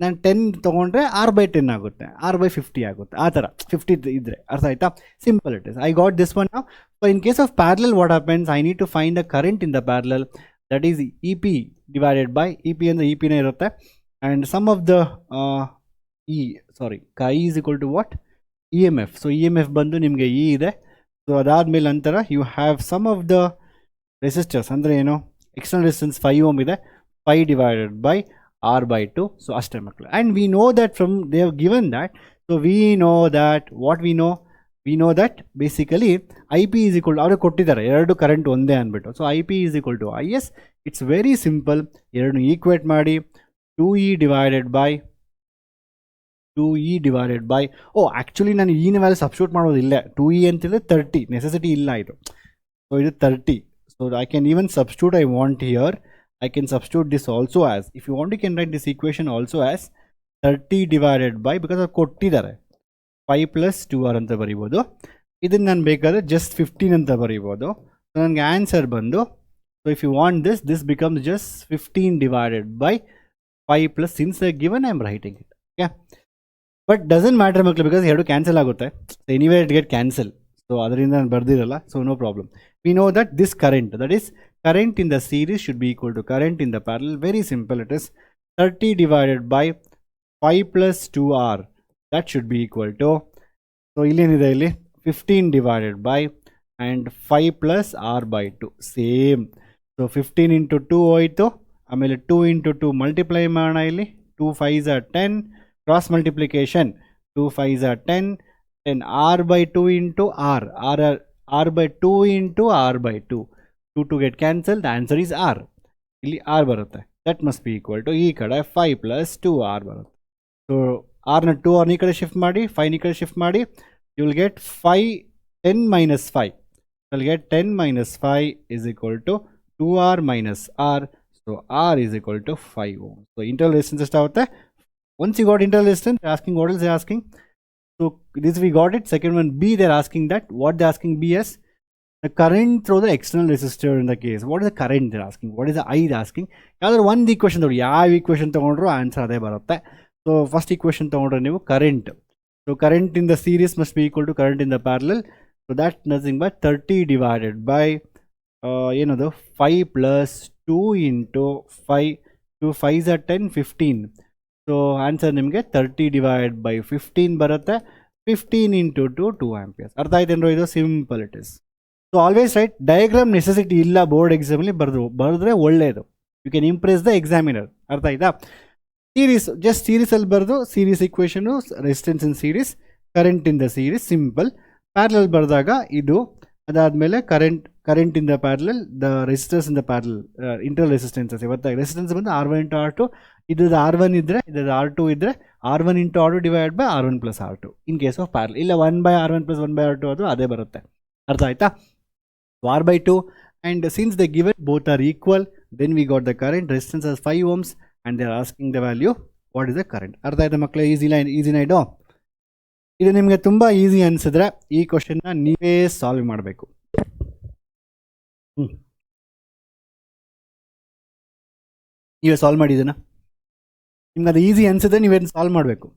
ನಾನು 10 ತೊಗೊಂಡ್ರೆ R by 10 ಆಗುತ್ತೆ, R by 50 ಆಗುತ್ತೆ, ಆ ಥರ 50 ಇದ್ರೆ ಅರ್ಥ ಆಯ್ತಾ? Simple it is. I got this one now. So in case of parallel what happens, I need to find the current in the parallel. That is EP divided by EP ಅಂದರೆ EPನೇ ಇರುತ್ತೆ. And sum of the I is equal to what? EMF. So EMF ಬಂದು ನಿಮಗೆ E ಇದೆ. So ಅದಾದಮೇಲೆ ನಂತರ you have sum of the resistors ಅಂದರೆ ಏನು, ಎಕ್ಸ್ಟರ್ನಲ್ ರೆಸಿಸ್ಟೆನ್ಸ್ 5 ohm ಇದೆ, 5 divided by R by 2. So ಅಷ್ಟೇ ಮಕ್ಕಳು. And we know that from they have given that. So we know that what we know that basically IP is equal to, ಅವರು ಕೊಟ್ಟಿದ್ದಾರೆ ಎರಡು current ಒಂದೇ ಅಂದ್ಬಿಟ್ಟು. So IP is equal to IS. It's very simple. ಎರಡನ್ನು equate ಮಾಡಿ 2E divided by actually ನಾನು ಈನ value substitute ಮಾಡೋದಿಲ್ಲ. 2E ಅಂತಿದ್ರೆ 30, ನೆಸೆಸಿಟಿ ಇಲ್ಲ ಇದು. ಸೊ ಇದು 30. So I can even substitute I want here. I can substitute this also as, if you want you can write this equation also as 30 divided by, because ಅದು ಕೊಟ್ಟಿದ್ದಾರೆ 5 plus 2R ಅಂತ ಬರೀಬೋದು. ಇದನ್ನು ನಾನು ಬೇಕಾದರೆ just 15 ಅಂತ ಬರೀಬೋದು. So ನನಗೆ answer ಬಂದು, so if you want this becomes just 15 divided by 5 plus, since they given I am writing it. Okay, but doesn't matter ಮಕ್ಕಳು, because ಎರಡು ಕ್ಯಾನ್ಸಲ್ ಆಗುತ್ತೆ. So anyway it get cancel. So ಅದರಿಂದ ನಾನು ಬರ್ದಿರಲ್ಲ. So no problem. We know that this current, that is current in the series, should be equal to current in the parallel. Very simple. It is 30 divided by 5 plus 2R. That should be equal to, so ಇಲ್ಲಿ 15 divided by and 5 plus R by 2. Same. So 15 into 2 ಹೋಯಿತು. ಆಮೇಲೆ 2 into 2 multiply ಮಾಡೋಣ. ಇಲ್ಲಿ 2 5s are 10. Cross multiplication 2 5s are 10. 10 R by 2 into R by 2 into R by 2. 2 get cancelled. The answer is R. ಇಲ್ಲಿ R ಬರುತ್ತೆ. That must be equal to ಈ ಕಡೆ 5 plus 2R ಬರುತ್ತೆ. So R ನ 2R ಈ ಕಡೆ shift ಮಾಡಿ, 5 ಈ ಕಡೆ ಶಿಫ್ಟ್ ಮಾಡಿ, you will get 10 minus 5. You will get 10 minus 5 is equal to 2R minus R. So R is equal to 5 ohm. So internal resistance ಎಷ್ಟಾಗುತ್ತೆ? Once you got internal resistance, they are asking what else they are asking. So this we got it. Second one B, they are asking that. What they are asking B as? The current through the external resistor in the case. What is the current they are asking? What is the I they are asking? ಯಾವ್ದಾದ್ರು ಒಂದು equation ತಗೊಳ್ಳಿ. ಯಾವ equation ತಗೊಂಡ್ರು answer ಅದೇ ಬರುತ್ತೆ. So first equation ತಗೊಂಡ್ರೆ ನೀವು current. So current in the series must be equal to current in the parallel. So that's nothing but 30 divided by the 5 plus 2 into 5. 2 5s are 10, 15. So answer ನಿಮಗೆ 30 divided by 15 ಬರುತ್ತೆ. 15 into 2 amperes. ಅರ್ಥ ಆಯ್ತೇನ್ರೋ? ಇದು simple it is. So always right, diagram necessity ಇಲ್ಲ board ಎಕ್ಸಾಮಲ್ಲಿ ಬರೆದ್ರೆ ಒಳ್ಳೆಯದು. You can impress the examiner. ಅರ್ಥ ಆಯ್ತಾ? ಸೀರೀಸ್, ಜಸ್ಟ್ ಸೀರೀಸಲ್ಲಿ ಬರೆದು series equation, resistance in series, current in the series, simple. Parallel ಬರೆದಾಗ ಇದು, ಅದಾದಮೇಲೆ current in the parallel, the resistors in the parallel, internal resistances. ಇವತ್ತಾಗಿ ರೆಸಿಸ್ಟೆನ್ಸ್ ಬಂದು R1 into R2, ಇದ್ರದ್ದು R1 ಇದ್ದರೆ ಇದ್ರದ್ದು R2 ಇದ್ದರೆ R1 into R2 divide by R1 plus R2 in case of parallel. ಇಲ್ಲ 1 by R1 plus 1 by R2 ಅದು ಅದೇ ಬರುತ್ತೆ. ಅರ್ಥ ಆಯ್ತಾ? R by 2, and since they given both are equal, then we got the current. Resistance as 5 ohms and they are asking the value what is the current. ಅರ್ಥ ಆಯ್ತಾ ಮಕ್ಕಳೇ? ಈಸಿನ ಇದು. ಇದು ನಿಮಗೆ ತುಂಬ ಈಸಿ ಅನಿಸಿದ್ರೆ ಈ ಕ್ವಶನ್ನ ನೀವೇ ಸಾಲ್ವ್ ಮಾಡಬೇಕು. ನೀವೇ ಸಾಲ್ವ್ ಮಾಡಿದ್ದೀನ? ನಿಮ್ಗೆ ಅದು ಈಸಿ ಅನಿಸಿದ್ರೆ ನೀವೇನು ಸಾಲ್ವ್ ಮಾಡಬೇಕು.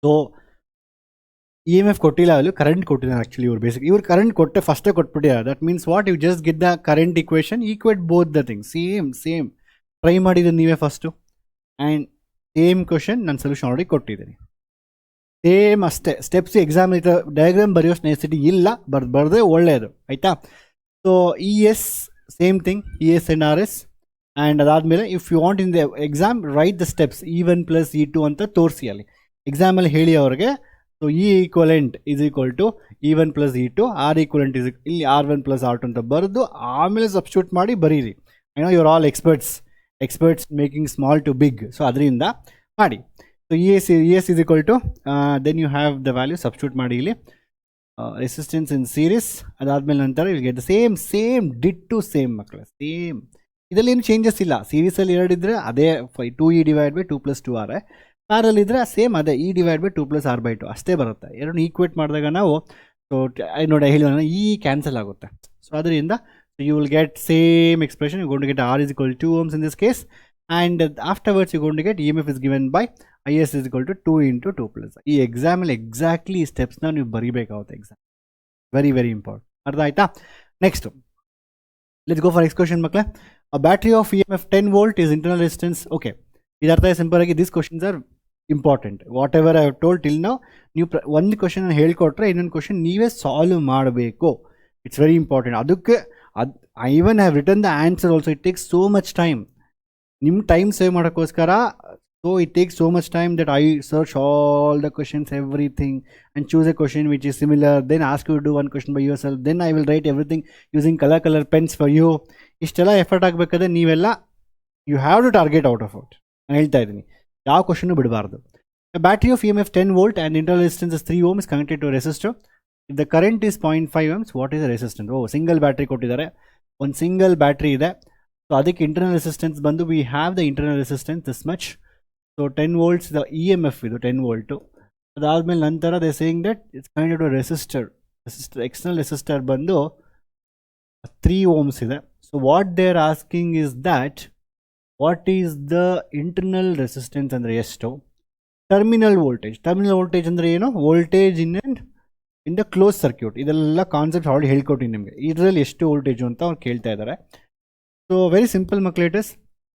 ಸೊ EMF ಕೊಟ್ಟಿಲ್ಲ, ಅಲ್ಲಿ ಕರೆಂಟ್ ಕೊಟ್ಟಿದ್ದಾರೆ. ಆ್ಯಕ್ಚುಲಿ ಇವ್ರು ಕರೆಂಟ್ ಕೊಟ್ಟೆ ಫಸ್ಟೇ ಕೊಟ್ಬಿಟ್ಟಿದ್ದಾರೆ. That means what, you just get the current equation, equate both the thing. Same try ಮಾಡಿದ್ದೀನಿ ನೀವೇ ಫಸ್ಟು, ಆ್ಯಂಡ್ ಸೇಮ್ ಕ್ವಶನ್ ನಾನು ಸೊಲ್ಯೂಷನ್ ಆಲ್ರೆಡಿ ಕೊಟ್ಟಿದ್ದೀನಿ. ಸೇಮ್ ಅಷ್ಟೇ ಸ್ಟೆಪ್ಸ್. ಎಕ್ಸಾಮ್ ಡಯಾಗ್ರಾಮ್ ಬರೆಯೋ ನೆಸೆಸಿಟಿ ಇಲ್ಲ, ಬರೆದ್ರೆ ಒಳ್ಳೆಯದು. ಆಯಿತಾ? So ES same thing, ES and RS. And ಅದಾದಮೇಲೆ if you want in the exam write the steps E1 plus E2 ಅಂತ ತೋರಿಸಿ ಅಲ್ಲಿ ಎಕ್ಸಾಮಲ್ಲಿ ಹೇಳಿ ಅವ್ರಿಗೆ. So E equivalent is equal to E1 plus E2, R equivalent is ಇಲ್ಲಿ R1 plus R2 ಅಂತ ಬರೆದು ಆಮೇಲೆ ಸಬ್ಸ್ಟಿಟ್ಯೂಟ್ ಮಾಡಿ ಬರೀರಿ. I know your all experts making small to big. So ಅದರಿಂದ ಮಾಡಿ. So E S is equal to then you have the value substitute ಮಾಡಿ ಇಲ್ಲಿ ರೆಸಿಸ್ಟೆನ್ಸ್ ಇನ್ ಸೀರೀಸ್. ಅದಾದಮೇಲೆ ನಂತರ will get same ditto same ಮಕ್ಕಳು, same. ಇದರಲ್ಲಿ ಏನು changes ಇಲ್ಲ. ಸೀರೀಸಲ್ಲಿ 2 ಇದ್ದರೆ ಅದೇ 2E divide by 2 plus 2R. Parallel ಇದ್ದರೆ ಸೇಮ್ ಅದೇ E divide by 2 plus R/2 ಅಷ್ಟೇ ಬರುತ್ತೆ. ಎರಡು ಈಕ್ವೇಟ್ ಮಾಡಿದಾಗ ನಾವು ಸೊ ನೋಡಿ ಹೇಳೋಣ E ಕ್ಯಾನ್ಸಲ್ ಆಗುತ್ತೆ. ಸೊ ಅದರಿಂದ you will get same expression. You gonna to get R is equal to 2 ohms in this case, and afterwards you going to get EMF is given by IS is equal to 2 into 2 plus. ಈ ಎಕ್ಸಾಮಲ್ಲಿ exactly ಈ ಸ್ಟೆಪ್ಸ್ನ ನೀವು ಬರೀಬೇಕಾಗುತ್ತೆ. Exam very important. ಅರ್ಥ ಆಯ್ತಾ? Next let's go for next question ಮಕ್ಕಳೇ. A battery of EMF 10 volt is internal resistance. Okay, ಇದರ್ಥ ಸಿಂಪಲ್ ಆಗಿ these questions are important. Whatever I have told till ನಾವು ನೀವು ಒಂದು ಕ್ವಶನ್ ಹೇಳ್ಕೊಟ್ರೆ ಇನ್ನೊಂದು ಕ್ವಶನ್ ನೀವೇ ಸಾಲ್ವ್ ಮಾಡಬೇಕು. It's very important. ಅದಕ್ಕೆ I even have written the answer also. It takes so much time. ನಿಮ್ಮ ಟೈಮ್ ಸೇವ್ ಮಾಡೋಕ್ಕೋಸ್ಕರ so it takes so much time that I search all the questions everything and choose a question which is similar, then ask you do one question by yourself, then I will write everything using colour pens for you. ಇಷ್ಟೆಲ್ಲ effort ಆಗಬೇಕಾದ್ರೆ ನೀವೆಲ್ಲ you have to target out of out. ನಾನು ಹೇಳ್ತಾ ಇದ್ದೀನಿ, ಯಾವ question ಬಿಡಬಾರ್ದು. A battery of EMF 10 volt and internal resistance is 3 ohm is connected to a resistor. If the current is 0.5 amps, what is the resistance? Oh, single battery ಕೊಟ್ಟಿದ್ದಾರೆ. ಒಂದು single battery ಇದೆ. So ಅದಕ್ಕೆ internal resistance ಬಂದು we have the internal resistance this much. So 10 volts the EMF ಇದು 10 volt. ಅದಾದಮೇಲೆ ನಂತರ they saying that it's connected to resistor. External resistor ಬಂದು 3 ohms ಇದೆ. So what they are asking is that what is the internal resistance ಅಂದರೆ ಎಷ್ಟು? Terminal voltage ಅಂದರೆ ಏನು? Voltage in the close circuit. ಇದೆಲ್ಲ ಕಾನ್ಸೆಪ್ಟ್ ಆಲ್ರೆಡಿ ಹೇಳ್ಕೊಟ್ಟಿನಿ ನಿಮಗೆ. ಇದರಲ್ಲಿ ಎಷ್ಟು ವೋಲ್ಟೇಜು ಅಂತ ಅವ್ರು ಕೇಳ್ತಾ ಇದ್ದಾರೆ. ಸೊ ವೆರಿ ಸಿಂಪಲ್ ಮಕ್ಕಳು. It is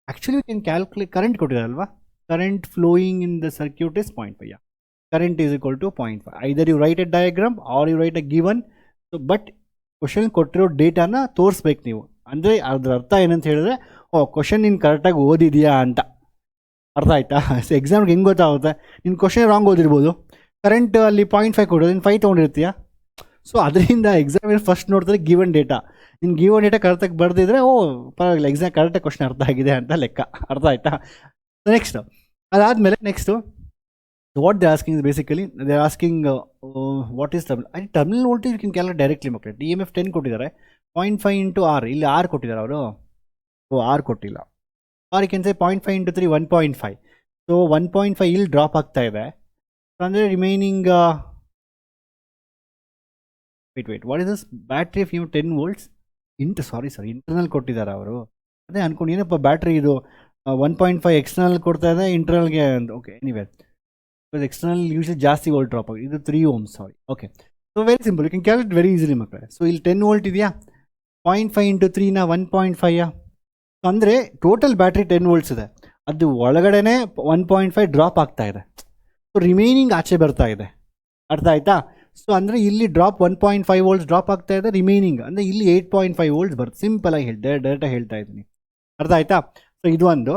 actually you can calculate. Current ಕೊಟ್ಟಿದ್ದಾರಲ್ವಾ, current flowing in the circuit is 0.5. Current is equal to 0.5. Either you write a diagram or you write a given. So but question ಕೊಟ್ಟಿರೋ ಡೇಟಾನ ತೋರಿಸ್ಬೇಕು ನೀವು. ಅಂದರೆ ಅದ್ರ ಅರ್ಥ ಏನಂತ ಹೇಳಿದ್ರೆ, ಕ್ವಶನ್ ನೀನು ಕರೆಕ್ಟಾಗಿ ಓದಿದೆಯಾ ಅಂತ. ಅರ್ಥ ಆಯ್ತಾ? ಸೊ ಎಕ್ಸಾಮ್ಗೆ ಹೆಂಗೆ ಗೊತ್ತಾಗುತ್ತೆ? ನಿನ್ನ ಕ್ವಶನ್ ರಾಂಗ್ ಓದಿರ್ಬೋದು. ಕರೆಂಟ್ ಅಲ್ಲಿ 0.5 ಕೊಡೋದು, ನೀನು 5 ತೊಗೊಂಡಿರ್ತೀಯ. ಸೊ ಅದರಿಂದ ಎಕ್ಸಾಮಿನ ಫಸ್ಟ್ ನೋಡ್ತಾರೆ ಗಿವನ್ ಡೇಟಾ. ನಿನ್ನ ಗಿವನ್ ಡೇಟಾ ಕರೆಕ್ಟಾಗಿ ಬರ್ದಿದ್ರೆ ಪರವಾಗಿಲ್ಲ, ಎಕ್ಸಾಮ್ ಕರೆಕ್ಟಾಗಿ ಕ್ವಶನ್ ಅರ್ಥ ಆಗಿದೆ ಅಂತ ಲೆಕ್ಕ. ಅರ್ಥ ಆಯ್ತಾ? ನೆಕ್ಸ್ಟು ಅದಾದಮೇಲೆ next what they asking is basically they asking what is terminal voltage can calculate directly ಮಕ್ಕಳು. EMF 10 ಕೊಟ್ಟಿದ್ದಾರೆ, 0.5 ಇಂಟು R. ಇಲ್ಲಿ R ಕೊಟ್ಟಿದ್ದಾರೆ ಅವರು. R ಕೊಟ್ಟಿಲ್ಲ. Or you can say 0.5 into 3 1.5. So 1.5 ಇಲ್ಲಿ ಡ್ರಾಪ್ ಆಗ್ತಾ ಇದೆ. ಅಂದರೆ remaining wait what is this battery of 10 volts internal ಕೊಟ್ಟಿದ್ದಾರೆ ಅವರು. ಅದೇ ಅನ್ಕೊಂಡು ಏನಪ್ಪ ಬ್ಯಾಟ್ರಿ ಇದು 1.5 ಎಕ್ಸ್ಟರ್ನಲ್ ಕೊಡ್ತಾ ಇದೆ, ಇಂಟರ್ನಲ್ಗೆ. Okay, anyway because external usually ಜಾಸ್ತಿ ವೋಲ್ಟ್ ಡ್ರಾಪ್ ಆಗಿದೆ. ಇದು 3 ohms. Okay, so very simple, you can calculate very easily ಮಕ್ಕಳೇ. ಸೊ ಇಲ್ಲಿ 10 volt ಇದೆಯಾ, 0.5 ಇಂಟು 3ನ 1.5. ಅಂದರೆ ಟೋಟಲ್ ಬ್ಯಾಟ್ರಿ 10 volts ಇದೆ, ಅದು ಒಳಗಡೆನೆ 1.5 ಡ್ರಾಪ್ ಆಗ್ತಾ ಇದೆ. ಸೊ ರಿಮೈನಿಂಗ್ ಆಚೆ ಬರ್ತಾ ಇದೆ. ಅರ್ಥ ಆಯ್ತಾ? ಸೊ ಅಂದರೆ ಇಲ್ಲಿ ಡ್ರಾಪ್ 1.5 volts ಡ್ರಾಪ್ ಆಗ್ತಾ ಇದೆ, ರಿಮೈನಿಂಗ್ ಅಂದರೆ ಇಲ್ಲಿ 8.5 volts ಬರುತ್ತೆ. ಸಿಂಪಲಾಗಿ ಡೈರೆಕ್ಟಾಗಿ ಹೇಳ್ತಾ ಇದ್ದೀನಿ. ಅರ್ಥ ಆಯ್ತಾ? ಸೊ ಇದು ಒಂದು.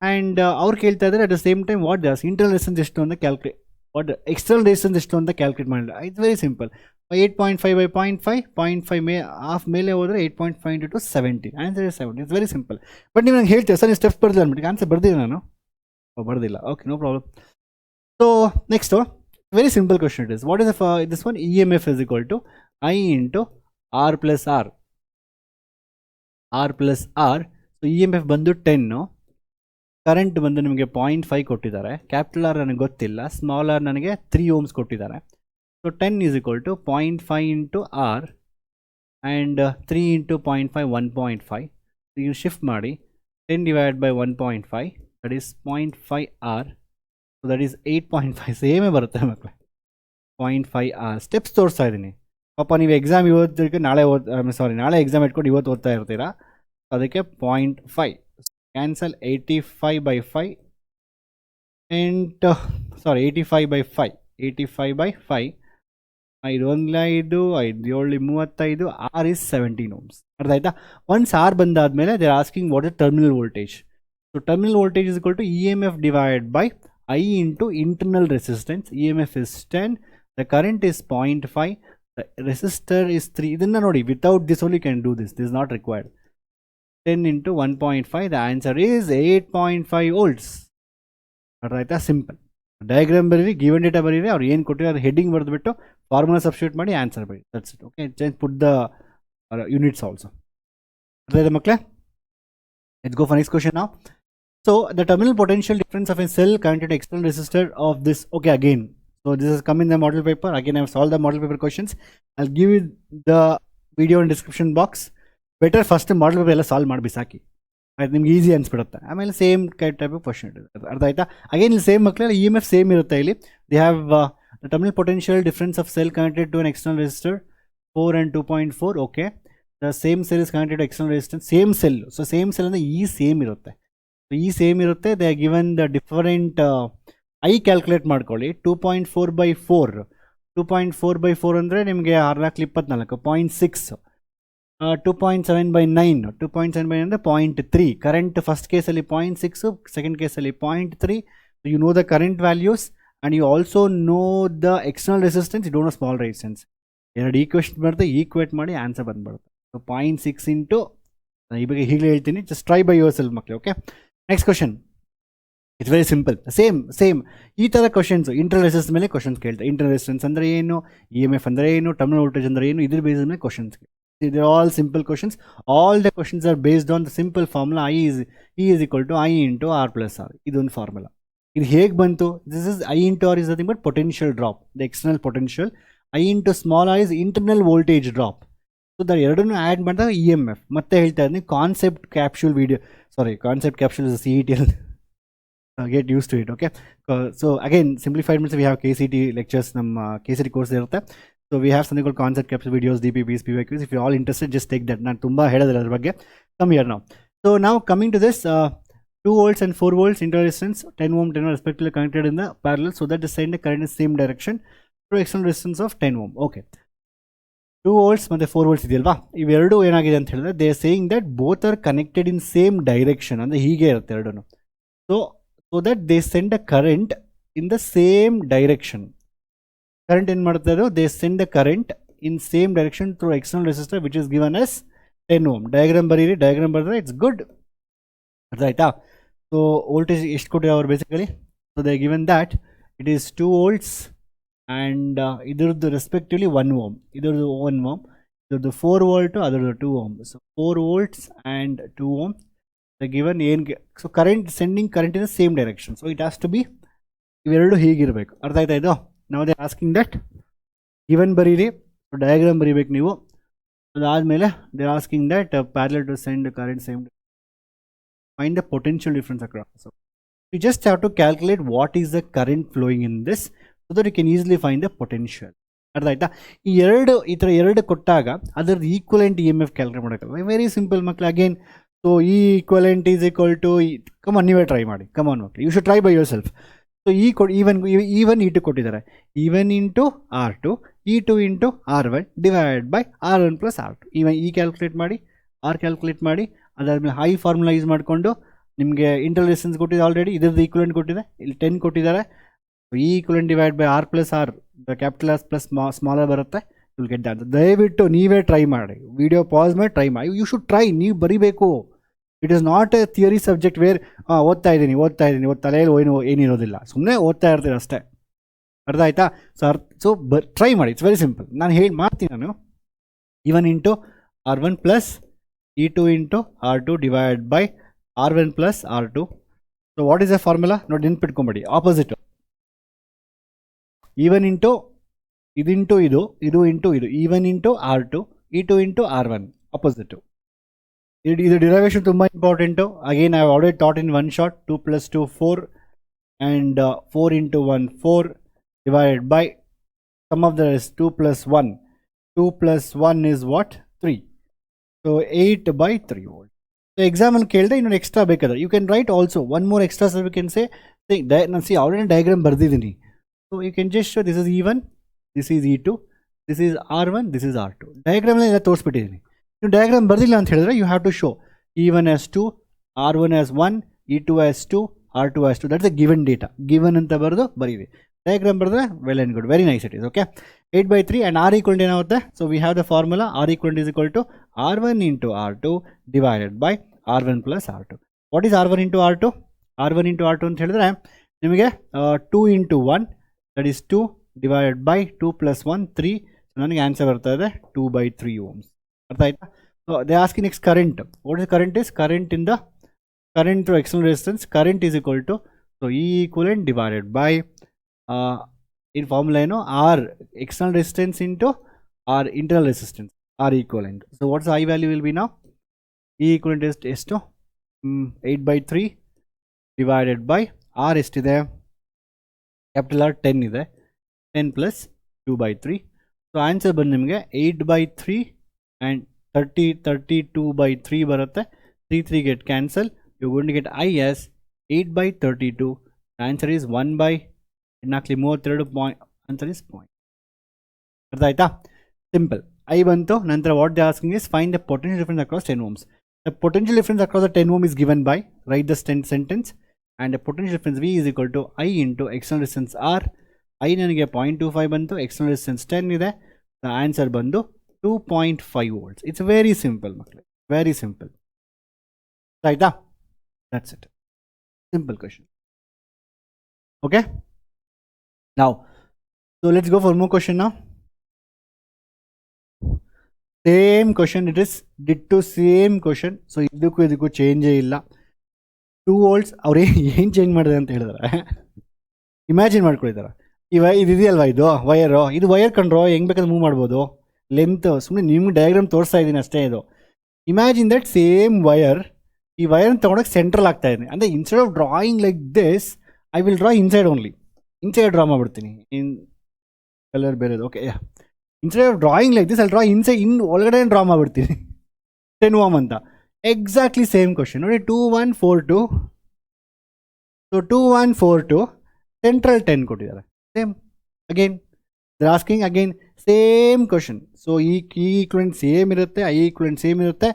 ಆ್ಯಂಡ್ ಅವ್ರು ಕೇಳ್ತಾ ಇದ್ದಾರೆ at the same time what ಜಾಸ್ ಇಂಟರ್ನಲ್ ರೆಸಿಸ್ಟೆನ್ಸ್ ಎಷ್ಟು ಅಂತ ಕ್ಯಾಲ್ಕುಲೇಟ್, ವಾಟ್ ಎಕ್ಸ್ಟರ್ನಲ್ ರೆಸಿಸ್ಟೆನ್ಸ್ ಎಷ್ಟು ಅಂತ ಕ್ಯಾಲ್ಕುಲೇಟ್ ಮಾಡಿಲ್ಲ. It's very simple. 8.5 by 0.5 half ಮೇಲೆ ಹೋದರೆ 8.5 into 2 17. Answer is 70. It's very simple. But ನೀವು ನಂಗೆ ಹೇಳ್ತೀವಿ ಸರ್ ನೀವು ಸ್ಟೆಪ್ಸ್ ಬರ್ದಿಲ್ಲ ಅಂದ್ಬಿಟ್ಟು. ಆನ್ಸರ್ ಬರ್ದಿಲ್ಲ ನಾನು, ಬರ್ದಿಲ್ಲ. Okay, no problem. So next very simple question it is. What is this one? EMF is equal to I into R plus R. So EMF ಬಂದು 10, current ಬಂದು ನಿಮಗೆ 0.5 ಕೊಟ್ಟಿದ್ದಾರೆ. ಕ್ಯಾಪಿಟಲ್ R ನನಗೆ ಗೊತ್ತಿಲ್ಲ, ಸ್ಮಾಲ್ r ನನಗೆ 3 ohms ಕೊಟ್ಟಿದ್ದಾರೆ. So 10 is equal to 0.5 into R and 3 into 0.5 1.5. So you shift ಮಾಡಿ 10 divided by 1.5, that is 0.5 R. So that is 8.5. ಸೇಮೇ ಬರುತ್ತೆ ಮಕ್ಕಳೇ, 0.5 R. ಸ್ಟೆಪ್ಸ್ ತೋರಿಸ್ತಾ ಇದ್ದೀನಿ. ಪಾಪ ನೀವು ಎಕ್ಸಾಮ್ ಇವತ್ತು ನಾಳೆ ಎಕ್ಸಾಮ್ ಇಟ್ಕೊಂಡು ಇವತ್ತು ಓದ್ತಾ ಇರ್ತೀರಾ. ಅದಕ್ಕೆ 0.5 cancel 85 by 5 and 85 by 5. 85 by 5. 5 1 5 5 7 35. R is 17 ohms. ಅರ್ಥ ಆಯ್ತಾ? ಒನ್ಸ್ R ಬಂದಾದ್ಮೇಲೆ they are asking what is terminal voltage. So terminal voltage is equal to EMF divide by I into internal resistance. EMF is 10, the current is 0.5, the resistor is 3. ಇದನ್ನು ನೋಡಿ, without this only can do this is not required. 10 into 1.5, the answer is 8.5 volts. ಅರ್ಥ ಸಿಂಪಲ್. Diagram ಬರೀರಿ, given data ಬರೀರಿ, ಅವ್ರು ಏನು ಕೊಟ್ಟಿರೋ heading ಬರೆದ್ಬಿಟ್ಟು ಫಾರ್ಮುಲಾ ಸಬ್ಸ್ಟಿಟ್ಯೂಟ್ ಮಾಡಿ ಆನ್ಸರ್ ಬರೀ, that's it. Okay, change put the units also. ಅರ್ಥ ಇದೆ ಮಕ್ಕಳೇ? Let's go for next question ನಾವು. So the terminal potential difference of a cell connected to external resistor of this, okay, again, so this has come in the model paper. Again, I have solved the model paper questions. I'll give you the video in description box. Better first model paper ಎಲ್ಲ solve ಮಾಡಿ ಬಿಸಾಕಿ, ಆಯ್ತು, ನಿಮ್ಗೆ easy ಅನ್ಸ್ಬಿಡುತ್ತೆ. ಆಮೇಲೆ same type of question ಇರುತ್ತೆ. ಅರ್ಥ ಆಯ್ತಾ? Again ಇಲ್ಲಿ ಸೇಮ್ ಮಕ್ಕಳೇ EMF ಸೇಮ್ ಇರುತ್ತೆ. ಇಲ್ಲಿ they have the terminal potential difference of cell connected to an external resistor 4 and 2.4. Okay, the same cell is connected to external resistance, same cell. So same cell ಅಂದರೆ ಈ same ಇರುತ್ತೆ. ಈ same ಇರುತ್ತೆ. They are given the different I calculate ಮಾಡ್ಕೊಳ್ಳಿ. 2.4/4, 2.4/4 ಅಂದರೆ ನಿಮಗೆ 6×24, 0.6. 2.7/9, 2.7/9 ಅಂದರೆ 0.3. Current first ಕೇಸಲ್ಲಿ 0.6, ಸೆಕೆಂಡ್ ಕೇಸಲ್ಲಿ 0.3. You know the current values and you also know the external resistance, you don't know small resistance. ಎರಡು ಈಕ್ವೇಷನ್ ಬರುತ್ತೆ, ಈಕ್ವೇಟ್ ಮಾಡಿ ಆನ್ಸರ್ ಬಂದ್ಬಿಡುತ್ತೆ. ಸೊ 0.6 ಇಂಟು, ಈ ಬಗ್ಗೆ ಹೀಗೆ ಹೇಳ್ತೀನಿ, just try by yourself ಮಕ್ಕಳು. Okay, next question. It's very simple. Same ಈ ಥರ ಕ್ವಶನ್ಸ್ ಇಂಟರ್ನಲ್ ರೆಸಿಸ್ಟೆನ್ಸ್ ಮೇಲೆ ಕ್ವಶನ್ಸ್ ಕೇಳ್ತಾರೆ. ಇಂಟರ್ನಲ್ ರೆಸಿಸ್ಟೆನ್ಸ್ ಅಂದರೆ ಏನು, EMF ಅಂದರೆ ಏನು, ಟರ್ಮಿನಲ್ ವೋಲ್ಟೇಜ್ ಅಂದರೆ ಏನು, ಇದ್ರ ಬೇಸ್ ಮೇಲೆ questions. They're all simple questions. All the questions are based on the simple formula E is equal to I into R plus R. ಇದೊಂದು ಫಾರ್ಮುಲಾ. ಇದು ಹೇಗೆ ಬಂತು? This is I into R is nothing but potential drop, the external potential. I into small r is internal voltage drop. So the ಎರಡನ್ನೂ add ಮಾಡಿದಾಗ EMF. ಮತ್ತೆ ಹೇಳ್ತಾ ಇದ್ದೀನಿ, concept capsule video, concept capsule is CET. Get use to it. Okay, so again simplified means we have KCT lectures, ನಮ್ಮ KCT course ಇರುತ್ತೆ. So we have something called concept capsule videos, DPPs, PYQs. If you all interested, just take that. ನಾನು ತುಂಬ ಹೇಳಿದ್ರೆ ಅದ್ರ ಬಗ್ಗೆ. Come here ನಾವು. So ನಾವು coming to this 2 volts and 4 volts inter resistance 10 ohm 10 ohm respectively connected in the parallel, so that the send the current in same direction through external resistance of 10 ohm. Okay, 2 volts ಮತ್ತು 4 volts ಇದೆಯಲ್ವಾ, ಇವೆರಡು ಏನಾಗಿದೆ ಅಂತ ಹೇಳಿದ್ರೆ, they are saying that both are connected in same direction. ಅಂದರೆ ಹೀಗೆ ಇರುತ್ತೆ ಎರಡೂ. So that they send a current in the same direction. Current ಏನು ಮಾಡ್ತಾ ಇದ್ರು, they send the current in same direction through external resistor which is given as 10 ohm. Diagram ಬರೀರಿ, diagram ಬರೆದ್ರೆ it's good. ಅರ್ಥ ಆಯ್ತಾ? ಸೊ ವೋಲ್ಟೇಜ್ ಎಷ್ಟು ಕೊಟ್ಟಿದ್ದಾರೆ ಅವರು basically? So they given that it is 2 volts and ಇದ್ರದ್ದು ರೆಸ್ಪೆಕ್ಟಿವ್ಲಿ 1 ohm, ಇದ್ರದ್ದು 1 ohm, ಇದ್ರದ್ದು 4 volt, ಅದರದ್ದು 2 ohm. ಸೊ 4 volts and 2 ohm the given ಏನು. So current sending current in the same direction. So it has to be, ಇವೆರಡು ಹೀಗಿರಬೇಕು. ಅರ್ಥ ಆಯ್ತಾ ಇದು? ನಾವು ದೇ ಆಸ್ಕಿಂಗ್ ದಟ್ ಗಿವನ್ ಬರೀರಿ, ಡಯಾಗ್ರಾಮ್ ಬರೀಬೇಕು ನೀವು. ಅದಾದಮೇಲೆ they asking that parallel to send current same, find the potential difference across. So you just have to calculate what is the current flowing in this, so that you can easily find the potential. ಅರ್ಥ ಆಯ್ತಾ? ಈ ಥರ ಎರಡು ಕೊಟ್ಟಾಗ ಅದರದ್ದು equivalent EMF calculate ಮಾಡೋಕ್ಕಲ್ಲ. Very simple ಮಕ್ಕಳು. Again, so ಈ equivalent is equal to, come on ನೀವೇ ಟ್ರೈ ಮಾಡಿ, ಕಮಾನ್ ಮಕ್ಕಳು, you should try by yourself. So even E2 ಕೊಟ್ಟಿದ್ದಾರೆ, E1 into R2, E2 into R1 divide by R1 plus R2. ಈ calculate ಮಾಡಿ, R calculate ಮಾಡಿ. ಅದಾದಮೇಲೆ high formula use ಮಾಡಿಕೊಂಡು ನಿಮಗೆ ಇಂಟರ್ನಲ್ ರೆಸಿಸ್ಟೆನ್ಸ್ ಕೊಟ್ಟಿದೆ ಆಲ್ರೆಡಿ, ಇದರದ್ದು ಈಕ್ವಲೆಂಟ್ ಕೊಟ್ಟಿದೆ, ಇಲ್ಲಿ 10 ಕೊಟ್ಟಿದ್ದಾರೆ. ಈ equivalent divide by R plus R, capital R plus smaller ಬರುತ್ತೆ. Will get that. ದಯವಿಟ್ಟು ನೀವೇ ಟ್ರೈ ಮಾಡಿ, ವಿಡಿಯೋ ಪಾಸ್ ಮಾಡಿ ಟ್ರೈ ಮಾಡಿ. ಯು ಶುಡ್ ಟ್ರೈ, ನೀವು ಬರೀಬೇಕು. It is not a theory subject where ಓದ್ತಾ ಇದ್ದೀನಿ ತಲೆಯಲ್ಲಿ ಏನಿರೋದಿಲ್ಲ, ಸುಮ್ಮನೆ ಓದ್ತಾ ಇರ್ತೀರಿ ಅಷ್ಟೇ. ಅರ್ಥ ಆಯ್ತಾ? ಸೊ ಟ್ರೈ ಮಾಡಿ, ಇಟ್ಸ್ ವೆರಿ ಸಿಂಪಲ್. ನಾನು ಮಾಡ್ತೀನಿ. ನಾನು E1 into R1 plus E2 into R2 divided by R1 plus R2. So what is the formula? Not ನೆನ್ಪಿಟ್ಕೊಂಬೇಡಿ, ಆಪೋಸಿಟ್. E1 into ಇದು ಇಂಟು ಇದು ಇಂಟು ಇದು, E1 into R2, E2 into R1, ಆಪೋಸಿಟು. ಇದು derivation ತುಂಬ important. Again I have already taught in one shot. 2 + 2 4 and 4 into 1 4 divided by sum of the rest 2 plus 1. 2 plus 1 is what? 3. So 8/3 volt. So example ಕೇಳಿದ್ರೆ ಇನ್ನೊಂದು extra ಬೇಕಾದ್ರೆ you can write also one more extra. Sir you can say, ನಾನು already diagram ಬರೆದಿದ್ದೀನಿ. So you can just show this is E1, this is E2, this is R1, this is R2. ಡಯಾಗ್ರಾಮ್ನಲ್ಲಿ ಎಲ್ಲ ತೋರಿಸ್ಬಿಟ್ಟಿದ್ದೀನಿ. ನೀವು diagram ಬರೆದಿಲ್ಲ ಅಂತ ಹೇಳಿದ್ರೆ you have to show E1 as 2, R1 as 1, E2 as 2, R2 as 2. That's a given data. Given ಅಂತ ಬರೆದು ಬರೀರಿ. ಡಯಾಗ್ರಾಮ್ ಬರೆದ್ರೆ well and good, very nice it is. Okay, 8/3 and R equal ಏನಾಗುತ್ತೆ? So we have the formula R equal is equal to R1 into R2 divided by R1 plus R2. What is R1 into R2? R1 into R2 ಅಂತ ಹೇಳಿದ್ರೆ ನಿಮಗೆ 2 into 1 that is 2 divided by 2 plus 1 3. So ನನಗೆ answer ಬರ್ತಾ ಇದೆ 2/3 ohms. ಅರ್ಥ ಆಯ್ತಾ? So they asking next current. What is current? Is current in the current through external resistance. Current is equal to, so E equivalent divided by in formula R external resistance into R internal resistance, R equivalent. So what's the I value will be now? E equivalent is to 8/3 divided by R estiде capital R 10 ide, 10 plus 2/3. So answer ಬಂದು ನಿಮಗೆ 8/3 and 32/3 ಬರುತ್ತೆ. 3 get cancel. You're going to get I as 8/32. The answer is 1/33 point. Answer is point. Simple. I bantu. Nantra what they are asking is find the potential difference across 10 ohms. The potential difference across the 10 ohm is given by, write the sentence, and the potential difference V is equal to I into external resistance R. I ನನಗೆ 0.25 ಬಂತು, external resistance 10 ಇದೆ. The answer ಬಂದು 2.5 volts. It's very simple, ಮಕ್ಕಳೇ. Very simple. Right? That's it. Simple question. Okay. Now, so let's go for more question now. Same question. It is ditto same question. So ಇದಕ್ಕೂ ಚೇಂಜೇ ಇಲ್ಲ. 2 volts ಅವ್ರು ಏನು change ಮಾಡಿದೆ ಅಂತ ಹೇಳಿದಾರೆ. Imagine ಮಾಡ್ಕೊಳಿದಾರೆ. ಇದೆಯಲ್ವಾ ಇದು ವಯರು, ಇದು ವಯರ್ ಕಂಡ್ರೋ ಹೆಂಗೆ ಬೇಕಾದ್ರೆ ಮೂವ್ ಮಾಡ್ಬೋದು. ಲೆಂತ್ ಸುಮ್ಮನೆ ನಿಮ್ಗೆ ಡಯಾಗ್ರಾಮ್ ತೋರಿಸ್ತಾ ಇದ್ದೀನಿ ಅಷ್ಟೇ. ಇದು ಇಮ್ಯಾಜಿನ್ ದಟ್ ಸೇಮ್ ವಯರ್, ಈ ವೈರನ್ನು ತೊಗೊಂಡೋಗಿ ಸೆಂಟ್ರಲ್ ಆಗ್ತಾ ಇದ್ದೀನಿ. ಅಂದರೆ instead of drawing like this I will draw inside only. Inside draw ಮಾಡ್ಬಿಡ್ತೀನಿ. ಇನ್ ಕಲರ್ ಬೇರೆದು. Okay, instead of drawing like this I draw inside, ಒಳಗಡೆ ಡ್ರಾ ಮಾಡ್ಬಿಡ್ತೀನಿ 10 ohm ಅಂತ. ಎಕ್ಸಾಕ್ಟ್ಲಿ ಸೇಮ್ ಕ್ವಶನ್ ನೋಡಿ. 2142. ಸೊ 2142 ಸೆಂಟ್ರಲ್ 10 ಕೊಟ್ಟಿದ್ದಾರೆ. Same again they're asking again same question. So ಈ equivalent same ಇರುತ್ತೆ, I equivalent same ಇರುತ್ತೆ.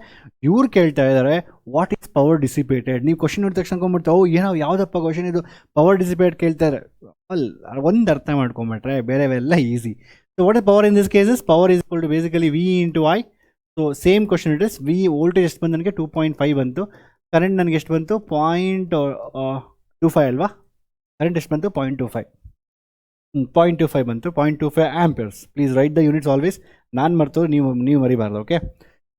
ಇವ್ರು ಕೇಳ್ತಾ ಇದ್ದಾರೆ ವಾಟ್ ಈಸ್ ಪವರ್ ಡಿಸಿಪೇಟೆಡ್. ನೀವು ಕ್ವಶನ್ ನೋಡಿದ ತಕ್ಷಣ ಅನ್ಕೊಂಡ್ಬಿಡ್ತಾವೆ, ಏನೋ ಯಾವುದಪ್ಪ ಕ್ವಶನ್ ಇದು, ಪವರ್ ಡಿಸಿಪೇಟ್ ಕೇಳ್ತಾರೆ. ಒಂದು ಅರ್ಥ ಮಾಡ್ಕೊಂಬಿಟ್ರೆ ಬೇರೆವೆಲ್ಲ easy. So what is power in this cases? Power is equal to basically V into I. So same question it is. V voltage ಎಷ್ಟು ಬಂತು ನನಗೆ? 2.5 ಬಂತು. ಕರೆಂಟ್ ನನಗೆ ಎಷ್ಟು ಬಂತು? 0.25 ಅಲ್ವಾ? ಕರೆಂಟ್ ಎಷ್ಟು ಬಂತು? 0.25 ಬಂತು. 0.25 amperes. Please right the units always. ನಾನು ಮರ್ತವ್ರು, ನೀವು ಮರಿಬಾರ್ದು. Okay,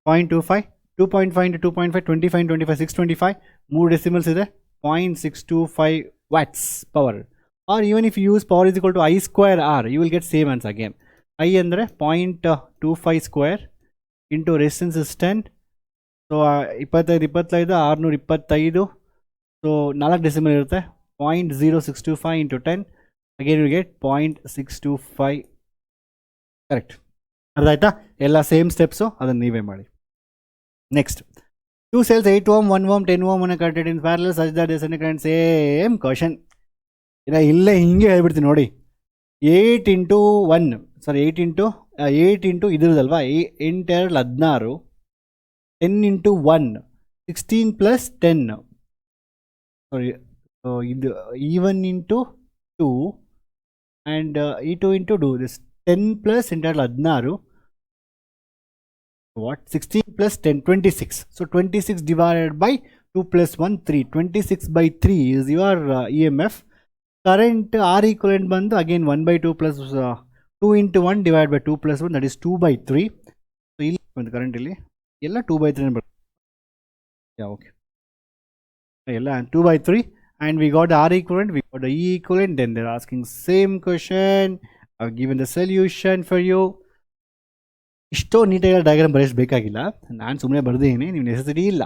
0.25 2.5 into 2.5 25 25 625. 3 ಡೆಸಿಮಲ್ಸ್ ಇದೆ. 0.625 watts power. Or even if you use power is equal to I square R, you will get same answer again. I ಅಂದರೆ 0.25 square into resistance is 10. So 25 625. So 4 decimal ಇರುತ್ತೆ. 0.0625 into 10. Again you get 0.625. Correct. ಅರ್ಥ ಆಯ್ತಾ? ಎಲ್ಲ same steps, ಅದನ್ನು ನೀವೇ ಮಾಡಿ. Next 2 cells 8 ohm 1 ohm 10 ohm ಅನ್ನು connected in parallel such that they send current. Same question. ಇಲ್ಲೇ ಹಿಂಗೆ ಹೇಳ್ಬಿಡ್ತೀನಿ ನೋಡಿ. 8 into 1 ಸಾರಿ 8 into ಇದ್ರದಲ್ವಾ, 8 2 16. 10 into 1 16 plus 10. ಸಾರಿ, ಇದು even into 2 and E2 into 2. This 10 plus into 16. What? 16 plus 10 26. So 26 divided by 2 plus 1 3. 26/3 is your EMF. Current R equivalent bandu again 1/2 plus 2 into 1 divided by 2 plus 1, that is 2/3. So ಇಲ್ಲಿ current ಇಲ್ಲಿ ಎಲ್ಲ 2/3 ಬರುತ್ತೆ. Yeah, okay. ಎಲ್ಲ 2/3. And we got the R equivalent, we got the E equivalent. Then they're asking same question. I've given the solution for you. ಇಷ್ಟೋ ನೀಟಾಗಿ diagram ಬರೆಸಬೇಕಾಗಿಲ್ಲ, ನಾನು ಸುಮ್ಮನೆ ಬರ್ದಿದ್ದೀನಿ, ನೀವು ನೆಸೆಸಿಟಿ ಇಲ್ಲ.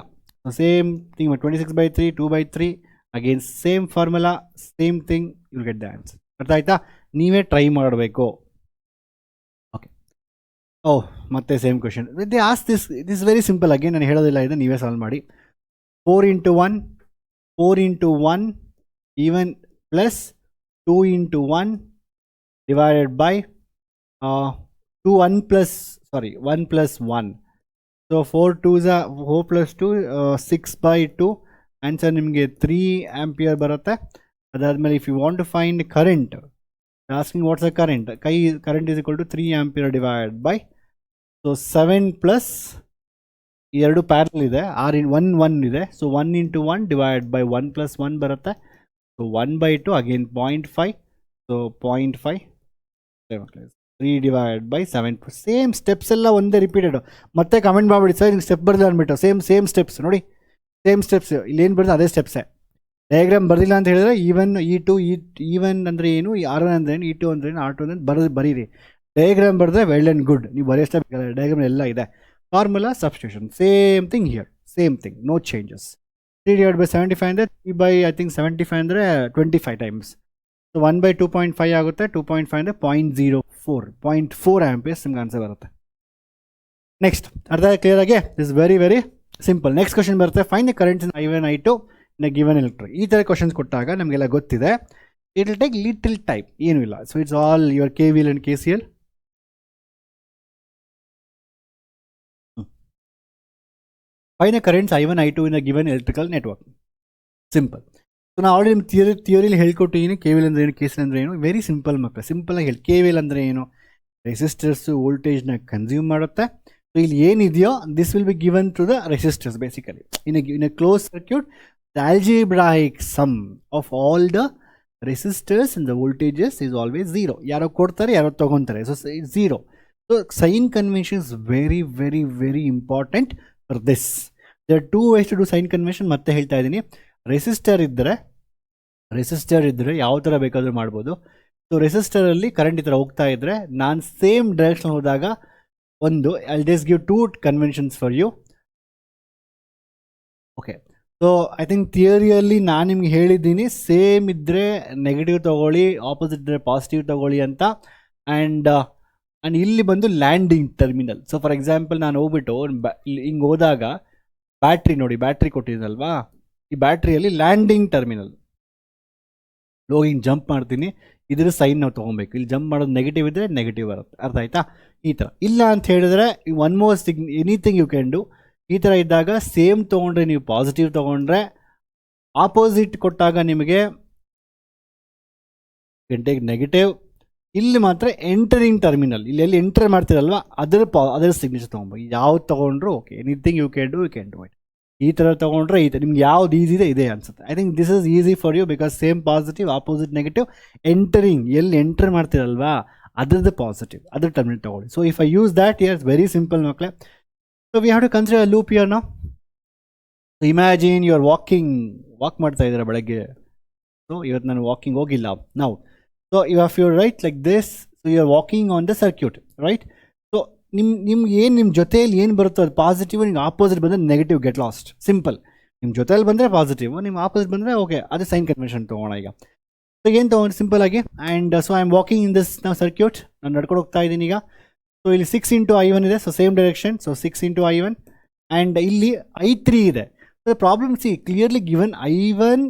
Same thing 26/3 2/3 again same formula, same thing, you get the answer. ಅರ್ಥ ಆಯ್ತಾ? ನೀವೇ try ಮಾಡಬೇಕು. ಓಕೆ, ಓಹ್ ಮತ್ತೆ same question. They ask this very simple. Again ನಾನು ಹೇಳೋದಿಲ್ಲ, ಇದೆ ನೀವೇ ಸಾಲ್ವ್ ಮಾಡಿ. 4 into 1 even plus 2 into 1 divided by 1 plus 1. So 4 plus 2 6/2. Answer ನಿಮಗೆ 3 ಆಂಪಿಯರ್ ಬರುತ್ತೆ. ಅದಾದಮೇಲೆ if you want to find current, asking what's the current. Current is equal to 3 ampere divided by, so 7 plus ಎರಡು parallel ಇದೆ, R1 ಇದೆ, so 1 into 1 divided by 1 plus 1 ಬರುತ್ತೆ, so 1/2 again 0.5, so 0.5 3 divided by 7. Same steps ಎಲ್ಲ ಒಂದೇ repeated. ಮತ್ತೆ comment ಮಾಡ್ಬಿಡಿ sir ನಿಮ್ಗೆ step ಬರಲಿಲ್ಲ ಅಂದ್ಬಿಟ್ಟು. ಸೇಮ್ ಸ್ಟೆಪ್ಸ್ ನೋಡಿ, ಸೇಮ್ ಸ್ಟೆಪ್ಸ್ ಇಲ್ಲೇನು ಬರ್ತದೆ ಅದೇ ಸ್ಟೆಪ್ಸೇ. ಡಯಾಗ್ರಾಮ್ ಬರಲಿಲ್ಲ ಅಂತ ಹೇಳಿದ್ರೆ ಈವನ್ ಅಂದರೆ ಏನು, R1 ಅಂದರೆ ಏನು, E2 ಅಂದರೆ ಏನು, R2 ಅಂದರೆ ಬರೀರಿ. ಡಯಾಗ್ರಾಮ್ ಬರೆದ್ರೆ ವೆಲ್ ಆ್ಯಂಡ್ ಗುಡ್, ನೀವು ಬರೆಯೋಷ್ಟೇ ಬೇಕಾದ್ರೆ ಡಯಾಗ್ರಾಮ್ ಎಲ್ಲ ಇದೆ. Formula substitution same thing here, same thing, no changes. 3 divided by 75 ಅಂದರೆ 3/75 ಅಂದರೆ 25 ಟೈಮ್ಸ್, ಸೊ 1/2.5 ಆಗುತ್ತೆ. 2.5 ಅಂದರೆ 0.4 ಆಂಪಿಯರ್ಸ್ ನಿಮ್ಗೆ ಆನ್ಸರ್ ಬರುತ್ತೆ. ನೆಕ್ಸ್ಟ್ ಅರ್ಥ ಕ್ಲಿಯರ್ ಆಗಿ, is very very simple. Next question ಬರುತ್ತೆ, find the currents in I1 I2 in a given electric. ಈ ಥರ ಕ್ವಶನ್ಸ್ ಕೊಟ್ಟಾಗ ನಮಗೆಲ್ಲ ಗೊತ್ತಿದೆ, it will take little time, ಏನೂ ಇಲ್ಲ. So it's all your KVL and KCL. Find the currents I1 I2 in a given electrical network. Simple. So ನಾವು already ನಿಮ್ಮ ಥಿಯರಿಲಿ ಹೇಳ್ಕೊಟ್ಟಿದ್ದೀನಿ KVL ಅಂದರೆ ಏನು, KCL ಅಂದರೆ ಏನು. ವೆರಿ ಸಿಂಪಲ್ ಮಕ್ಕಳು, ಸಿಂಪಲಾಗಿ ಹೇಳಿ. KVL ಅಂದರೆ ಏನು, ರೆಸಿಸ್ಟರ್ಸು ವೋಲ್ಟೇಜ್ನ ಕನ್ಸ್ಯೂಮ್ ಮಾಡುತ್ತೆ. ಸೊ ಇಲ್ಲಿ ಏನಿದೆಯೋ this will be given to the resistors basically. In a close circuit the algebraic sum of all the resistors and the voltages is always 0. ಯಾರೋ ಕೊಡ್ತಾರೆ, ಯಾರೋ ತೊಗೊತಾರೆ, so 0. So sign convention is very very very important for this. There are 2 ways to do sign convention. ಮತ್ತೆ ಹೇಳ್ತಾ ಇದ್ದೀನಿ, resistor ಇದ್ದರೆ ಯಾವ ಥರ ಬೇಕಾದರೂ ಮಾಡ್ಬೋದು. ಸೊ ರೆಸಿಸ್ಟರಲ್ಲಿ ಕರೆಂಟ್ ಈ ಥರ ಹೋಗ್ತಾ ಇದ್ದರೆ, ನಾನು ಸೇಮ್ ಡೈರೆಕ್ಷನ್ ಹೋದಾಗ I just give 2 conventions for you. Okay, so I think ಥಿಯರಿಯಲ್ಲಿ ನಾನು ನಿಮ್ಗೆ ಹೇಳಿದ್ದೀನಿ, ಸೇಮ್ ಇದ್ದರೆ ನೆಗೆಟಿವ್ ತೊಗೊಳ್ಳಿ, ಆಪೋಸಿಟ್ ಇದ್ದರೆ ಪಾಸಿಟಿವ್ ತೊಗೊಳ್ಳಿ ಅಂತ. ಆ್ಯಂಡ್ ಇಲ್ಲಿ ಬಂದು landing terminal. So for example ನಾನು ಹೋಗ್ಬಿಟ್ಟು ಹಿಂಗೆ ಹೋದಾಗ ಬ್ಯಾಟ್ರಿ ನೋಡಿ, ಬ್ಯಾಟ್ರಿ ಕೊಟ್ಟಿದ್ದೀನಲ್ವಾ, ಈ ಬ್ಯಾಟ್ರಿಯಲ್ಲಿ ಲ್ಯಾಂಡಿಂಗ್ ಟರ್ಮಿನಲ್ ಹೋಗಿ ಹಿಂಗೆ ಜಂಪ್ ಮಾಡ್ತೀನಿ, ಇದ್ರ ಸೈನ್ ನಾವು ತೊಗೊಬೇಕು. ಇಲ್ಲಿ ಜಂಪ್ ಮಾಡೋದು ನೆಗೆಟಿವ್ ಇದ್ದರೆ ನೆಗೆಟಿವ್ ಬರುತ್ತೆ, ಅರ್ಥ ಆಯ್ತಾ? ಈ ಥರ. ಇಲ್ಲ ಅಂತ ಹೇಳಿದ್ರೆ one more anything you can do. ಈ ಥರ ಇದ್ದಾಗ ಸೇಮ್ ತೊಗೊಂಡ್ರೆ ನೀವು ಪಾಸಿಟಿವ್ ತೊಗೊಂಡ್ರೆ, ಆಪೋಸಿಟ್ ಕೊಟ್ಟಾಗ ನಿಮಗೆ ಟೇಕ್ ನೆಗೆಟಿವ್. ಇಲ್ಲಿ ಮಾತ್ರ ಎಂಟರಿಂಗ್ ಟರ್ಮಿನಲ್, ಇಲ್ಲಿ ಎಂಟರ್ ಮಾಡ್ತೀರಲ್ವ, ಅದರ ಸಿಗ್ನೇಚರ್ ತೊಗೊಬೇಕು. ಯಾವ್ದು ತೊಗೊಂಡ್ರು okay, anything you can do it. ಈ ಥರ ತೊಗೊಂಡ್ರೆ ಈ ಥರ ನಿಮ್ಗೆ ಯಾವ್ದು ಈಸಿ ಇದೆ ಅನ್ಸುತ್ತೆ. I think this is easy for you because same positive, opposite negative, entering ಎಲ್ಲಿ ಎಂಟರ್ ಮಾಡ್ತೀರಲ್ವಾ ಅದ್ರದ್ದು ಪಾಸಿಟಿವ್, ಅದ್ರ ಟರ್ಮಿನಲ್ ತೊಗೊಳ್ಳಿ. So if I use that here's very simple ಮಕ್ಕಳೇ. So we have to consider a loop here ನಾವು. So imagine you are walk ಮಾಡ್ತಾ ಇದ್ದೀರಾ ಬೆಳಗ್ಗೆ. ಸೊ ಇವತ್ತು ನಾನು ವಾಕಿಂಗ್ ಹೋಗಿಲ್ಲ ನಾವು. So if you write like this, so you are walking on the circuit, right? So ನಿಮ್ಮ ಜೊತೆಯಲ್ಲಿ ಏನು ಬರುತ್ತೋ ಅದು ಪಾಸಿಟಿವ್, ನಿಮ್ಗೆ ಆಪೋಸಿಟ್ ಬಂದರೆ ನೆಗೆಟಿವ್, ಗೆಟ್ ಲಾಸ್ಟ್. ಸಿಂಪಲ್. ನಿಮ್ಮ ಜೊತೆಯಲ್ಲಿ ಬಂದರೆ ಪಾಸಿಟಿವ್, ನಿಮ್ಮ ಆಪೋಸಿಟ್ ಬಂದರೆ ಓಕೆ, ಅದು ಸೈನ್ ಕನ್ವೆನ್ಷನ್ ತೊಗೋಣ ಈಗ. ಸೊ ಏನು ತೊಗೊಂಡು ಸಿಂಪಲ್ ಆಗಿ, and so I am walking in this ನಾವು ಸರ್ಕ್ಯೂಟ್, ನಾನು ನಡ್ಕೊಂಡು ಹೋಗ್ತಾ ಇದ್ದೀನಿ ಈಗ. ಸೊ ಇಲ್ಲಿ 6 into I1 ಇದೆ, so same direction, so 6 into I1. And ಇಲ್ಲಿ I3 ಇದೆ. So problem C clearly given I1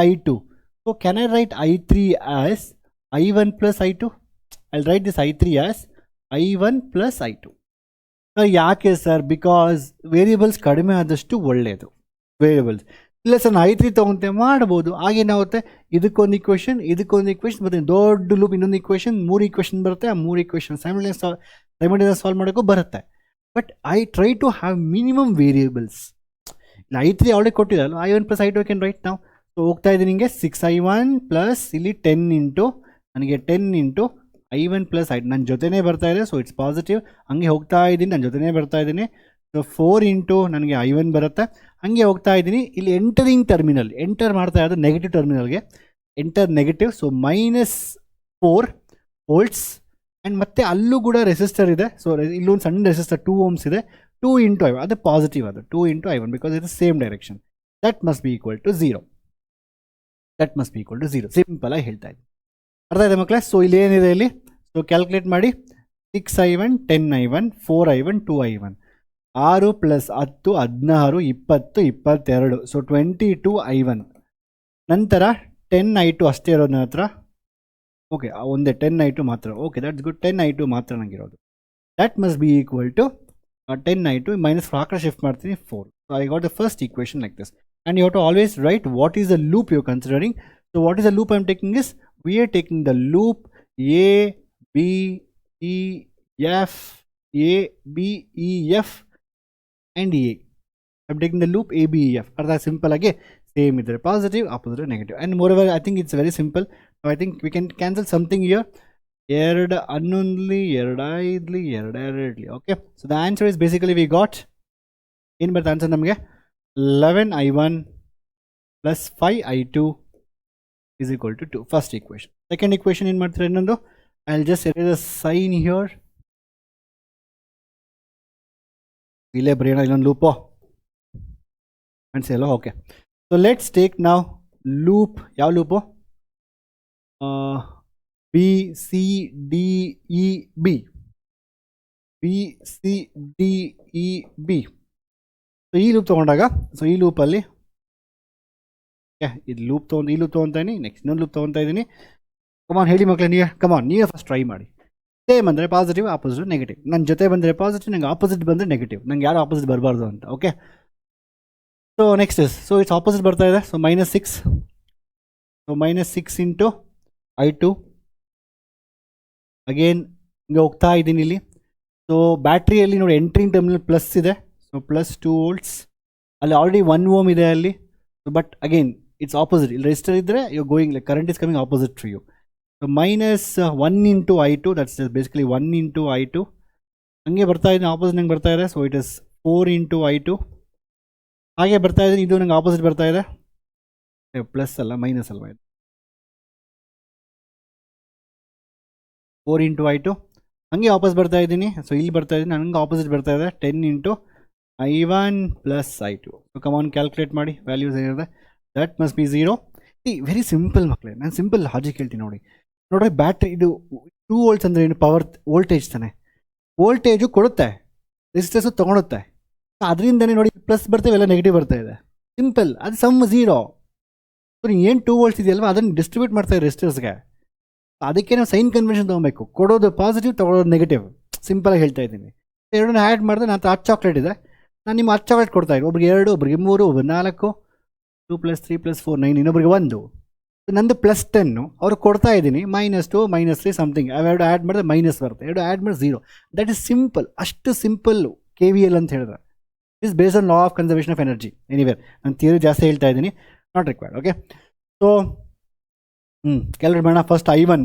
I2. So can I right I3 as I1 plus I2? I write this I3 as I1 plus I2. ಯಾಕೆ sir? Because variables ಕಡಿಮೆ ಆದಷ್ಟು ಒಳ್ಳೆಯದು. Variables ಇಲ್ಲ sir ನಾನು I3 ತೊಗೊಂತೆ ಮಾಡ್ಬೋದು. ಆಗೇನಾಗುತ್ತೆ, ಇದಕ್ಕೊಂದು equation ಮತ್ತು ದೊಡ್ಡ ಲೂಪ್ ಇನ್ನೊಂದು ಇಕ್ವೇಷನ್, 3 ಇಕ್ವೇಷನ್ ಬರುತ್ತೆ. ಆ 3 ಇಕ್ವೇಷನ್ ಸೈಮಲ್ಟೇನಿಯಸ್ ಸಾಲ್ವ್ ಮಾಡೋಕ್ಕೂ ಬರುತ್ತೆ. But I try to have minimum variables. ಇಲ್ಲ I3 ಆಲ್ರೆಡಿ ಕೊಟ್ಟಿದ್ದಲ್ಲ, I1 plus I2 can write ನಾವು. ಸೊ ಹೋಗ್ತಾ ಇದ್ದೀನಿ ನಿಮಗೆ 6I1 ಪ್ಲಸ್ ಇಲ್ಲಿ 10 into ನನಗೆ 10 into I1 plus I2 ನನ್ನ ಜೊತೆನೇ ಬರ್ತಾ ಇದೆ. So it's positive. ಹಂಗೆ ಹೋಗ್ತಾ ಇದ್ದೀನಿ, ನನ್ನ ಜೊತೆನೇ ಬರ್ತಾ ಇದ್ದೀನಿ. ಸೊ 4 into ನನಗೆ I1 ಬರುತ್ತೆ. ಹಾಗೆ ಹೋಗ್ತಾ ಇದ್ದೀನಿ. ಇಲ್ಲಿ ಎಂಟರಿಂಗ್ ಟರ್ಮಿನಲ್, ಎಂಟರ್ ಮಾಡ್ತಾ ಇರೋದು ನೆಗೆಟಿವ್ ಟರ್ಮಿನಲ್ಗೆ, enter negative. So -4 volts. And ಮತ್ತೆ ಅಲ್ಲೂ ಕೂಡ ರೆಸಿಸ್ಟರ್ ಇದೆ. ಸೊ ಇಲ್ಲೊಂದು ಸಣ್ಣ ರೆಸಿಸ್ಟರ್ 2 ohms ಇದೆ. 2 into I1 ಅದು ಪಾಸಿಟಿವ್, ಅದು 2 into I1 ಬಿಕಾಸ್ ಇದು same direction. That must be equal to 0. ಸಿಂಪಲಾಗಿ ಹೇಳ್ತಾ ಇದ್ದೀನಿ, ಅರ್ಥ ಇದೆ ಮಕ್ಕಳೇ? ಸೊ ಇಲ್ಲಿ ಏನಿದೆ ಇಲ್ಲಿ, ಸೊ ಕ್ಯಾಲ್ಕುಲೇಟ್ ಮಾಡಿ. 6I1 10I1 4I1 2I1 6 + 10 16 20 22. So 22I1. ನಂತರ 10I2 ಅಷ್ಟೇ ಇರೋದು ನನ್ನ ಹತ್ರ. ಓಕೆ, ಒಂದೇ 10I2 ಮಾತ್ರ. Okay, that's good. 10I2 ಮಾತ್ರ ನನಗಿರೋದು. That must be equal to 10I2 minus ಫ್ರಾಕ್ರ ಶಿಫ್ಟ್ ಮಾಡ್ತೀನಿ 4. So I got the first equation like this. And you have to always write what is the loop you are considering. So what is the loop I am taking is, we are taking the loop A B E F A B E F and A. I'm taking the loop A, B, E, F. ಅರ್ಥ simple ಆಗಿ same ಇದ್ರೆ positive, opposite negative. And more over I think it's very simple. I think we can cancel something here. 2 11 2 5 2 2. Okay, so the answer is basically we got ಏನು ಬರುತ್ತೆ answer ನಮಗೆ 11I1 plus 5I2 is equal to 2. First equation. Second equation ಏನು ಮಾಡ್ತಾರೆ ಇನ್ನೊಂದು, I will just erase a sign here. ಇಲ್ಲೇ ಬರೆಯೋಣ ಇನ್ನೊಂದು loop ಅನ್ಸಲ್ಲ. ಓಕೆ, ಸೊ ಲೆಟ್ಸ್ ಟೇಕ್ ನಾವು ಲೂಪ್. ಯಾವ loop? B C D E B. B C D E B. So ಈ ಲೂಪ್ ತೊಗೊಂಡಾಗ, ಸೊ ಈ ಲೂಪಲ್ಲಿ ಇದು ಲೂಪ್ ತೊಗೊಂಡು ಈ ಲೂಪ್ ತೊಗೊತಾ ಇದ್ದೀನಿ, ನೆಕ್ಸ್ಟ್ ಇನ್ನೊಂದು ಲೂಪ್ ತೊಗೊತಾ ಇದ್ದೀನಿ. ಕಮಾನ್ ಹೇಳಿ ಮಕ್ಕಳೇ, ನೀವೇ ಫಸ್ಟ್ ಟ್ರೈ ಮಾಡಿ. ಸೇಮ್ ಅಂದರೆ ಪಾಸಿಟಿವ್, ಆಪೋಸಿಟ್, ನೆಗೆಟಿವ್. ನನ್ನ ಜೊತೆ ಬಂದರೆ ಪಾಸಿಟಿವ್, ನಂಗೆ ಆಪೋಸಿಟ್ ಬಂದರೆ ನೆಗೆಟಿವ್. ನಂಗೆ ಯಾರು ಆಪೋಸಿಟ್ ಬರಬಾರ್ದು ಅಂತ. Okay, so next is, so it's opposite ಬರ್ತಾ ಇದೆ. So -6. So -6 into I2. Again ಹಿಂಗೆ ಹೋಗ್ತಾ ಇದ್ದೀನಿ ಇಲ್ಲಿ. ಸೊ ಬ್ಯಾಟ್ರಿಯಲ್ಲಿ ನೋಡಿ ಎಂಟ್ರಿಂಗ್ ಟರ್ಮಿನಲ್ ಪ್ಲಸ್ ಇದೆ. So +2 volts. ಅಲ್ಲಿ ಆಲ್ರೆಡಿ 1 ohm ಇದೆ ಅಲ್ಲಿ. So but again it's opposite. ಇಲ್ಲಿ ರೆಜಿಸ್ಟರ್ ಇದ್ದರೆ you going like current is coming opposite to you. So -1 into I2, that's basically 1 into I2. ಹಂಗೆ ಬರ್ತಾ ಇದ್ದೀನಿ, ಆಪೋಸಿಟ್ ನಂಗೆ ಬರ್ತಾ ಇದೆ. So it is 4 into I2. ಹಾಗೆ ಬರ್ತಾ ಇದ್ದೀನಿ, ಇದು ನಂಗೆ ಆಪೋಸಿಟ್ ಬರ್ತಾ ಇದೆ. ಪ್ಲಸ್ ಅಲ್ಲ, ಮೈನಸ್ ಅಲ್ವಾ ಇದು. 4 ಇಂಟು I2. ಹಂಗೆ ವಾಪಸ್ ಬರ್ತಾ ಇದ್ದೀನಿ. ಸೊ ಇಲ್ಲಿ ಬರ್ತಾ ಇದ್ದೀನಿ, ನನಗೆ ಆಪೋಸಿಟ್ ಬರ್ತಾ ಇದೆ. 10 into I1 plus I2. So come on calculate ಮಾಡಿ ವ್ಯಾಲ್ಯೂಸ್ ಏನಿದೆ. That must be 0. Very simple ಮಕ್ಕಳೇ, ನಾನು ಸಿಂಪಲ್ ಲಾಜಿಕ್ ಹೇಳ್ತೀನಿ ನೋಡಿ. ನೋಡ್ರಿ, ಬ್ಯಾಟ್ರಿ ಇದು 2 volts ಅಂದರೆ ಏನು? ಪವರ್ ವೋಲ್ಟೇಜ್ ತಾನೆ. ವೋಲ್ಟೇಜು ಕೊಡುತ್ತೆ, ರೆಸಿಸ್ಟೆನ್ಸು ತೊಗೊಳುತ್ತೆ. ಅದರಿಂದನೇ ನೋಡಿ ಪ್ಲಸ್ ಬರ್ತವೆ, ಎಲ್ಲ ನೆಗೆಟಿವ್ ಬರ್ತಾ ಇದೆ. ಸಿಂಪಲ್, ಅದು ಸಮ್ 0. ಸೊ ನೀವು ಏನು 2 volts ಇದೆಯಲ್ವ, ಅದನ್ನು ಡಿಸ್ಟ್ರಿಬ್ಯೂಟ್ ಮಾಡ್ತಾರೆ ರೆಸಿಸ್ಟರ್ಸ್ಗೆ. ಅದಕ್ಕೆ ನಾವು ಸೈನ್ ಕನ್ವೆನ್ಷನ್ ತೊಗೊಬೇಕು. ಕೊಡೋದು ಪಾಸಿಟಿವ್, ತೊಗೊಳೋದು ನೆಗೆಟಿವ್. ಸಿಂಪಲಾಗಿ ಹೇಳ್ತಾ ಇದ್ದೀನಿ. ಎರಡನ್ನ ಆ್ಯಡ್ ಮಾಡಿದ್ರೆ ನಾನು ಹತ್ತು ಚಾಕ್ಲೇಟ್ ಇದೆ, ನಾನು ನಿಮ್ಮ 10 ಚಾಕ್ಲೇಟ್ ಕೊಡ್ತಾ ಇದ್ದೀನಿ. ಒಬ್ರಿಗೆ 2, ಒಬ್ರಿಗೆ 3, ಒಬ್ರಿಗೆ 4, 2 + 3 + 4 9, ಇನ್ನೊಬ್ರಿಗೆ 1. ನಂದು +10 ಅವ್ರಿಗೆ ಕೊಡ್ತಾ ಇದ್ದೀನಿ. -2 -3 ಸಮಥಿಂಗ್. ಅವೆರಡು ಆ್ಯಡ್ ಮಾಡಿದ್ರೆ ಮೈನಸ್ ಬರುತ್ತೆ, ಎರಡು ಆ್ಯಡ್ ಮಾಡಿದ್ರೆ 0. That is simple. ಅಷ್ಟು ಸಿಂಪಲ್ಲು KVL ಅಂತ ಹೇಳಿದ್ರೆ. Is based on law of conservation of energy. Anywhere ನಾನು ಥಿಯರಿ ಜಾಸ್ತಿ ಹೇಳ್ತಾ ಇದ್ದೀನಿ, not required. Okay, so calculate ಮಾಡೋಣ. ಫಸ್ಟ್ I1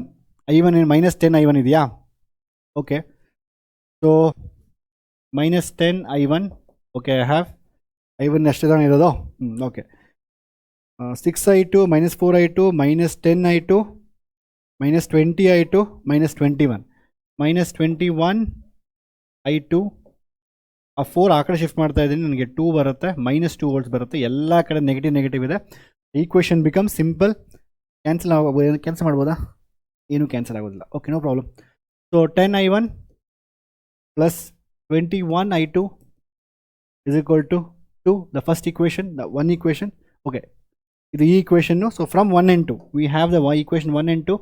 ಏನು -10 I1 ಇದೆಯಾ? Okay, so -10 I1. Okay, I have I1 ಅಷ್ಟೇ ತಾನೇ ಇರೋದು. Okay, 6I2 -4I2 -10 I2 -20 I2 -21 -21 I2. ಆ 4 ಆ ಕಡೆ ಶಿಫ್ಟ್ ಮಾಡ್ತಾ ಇದ್ದೀನಿ, ನನಗೆ 2 ಬರುತ್ತೆ, -2 volts ಬರುತ್ತೆ. ಎಲ್ಲ ಕಡೆ ನೆಗೆಟಿವ್ ಇದೆ. Equation become simple. ಕ್ಯಾನ್ಸಲ್ ಮಾಡ್ಬೋದಾ? ಏನೂ ಕ್ಯಾನ್ಸಲ್ ಆಗೋದಿಲ್ಲ. Okay, no problem. So 10 I1 plus 21 I2 is equal to 2. The first equation, the one equation. Okay, ಇದು ಈ ಈಕ್ವೇಷನ್ನು. So from 1 and 2 we have the equation 1 and 2.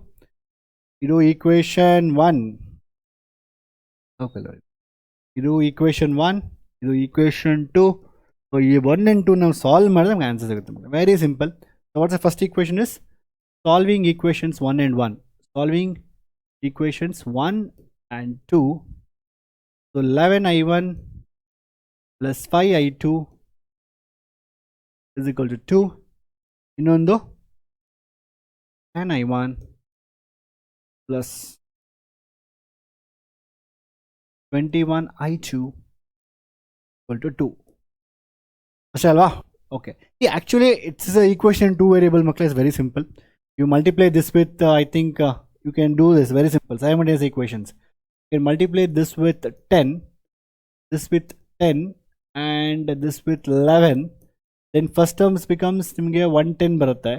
ಇದು equation 1. Okay, ಇದು equation 1, ಇದು equation 2. So ಈ 1 and 2 ನಾವು solve ಮಾಡಿದ್ರೆ ನಮ್ಗೆ ಆನ್ಸರ್ ಸಿಗುತ್ತೆ. Very simple. So what's the first equation is solving equations 1 and 1. Solving equations 1 and 2. So 11I1 plus 5I2 is equal to 2. ಇನ್ನೊಂದು 10I1 plus 21I2 equal to 2. ಅಷ್ಟೇ ಅಲ್ವಾ? Okay, actually it's equation 2 variable ಮಕ್ಕಳೇ. Is very simple. You multiply this with, I think you can do this very simple. Simultaneous equations. You can multiply this with 10, this with 10 and this with 11. Then first terms becomes ನಿಮಗೆ 110 ಬರುತ್ತೆ.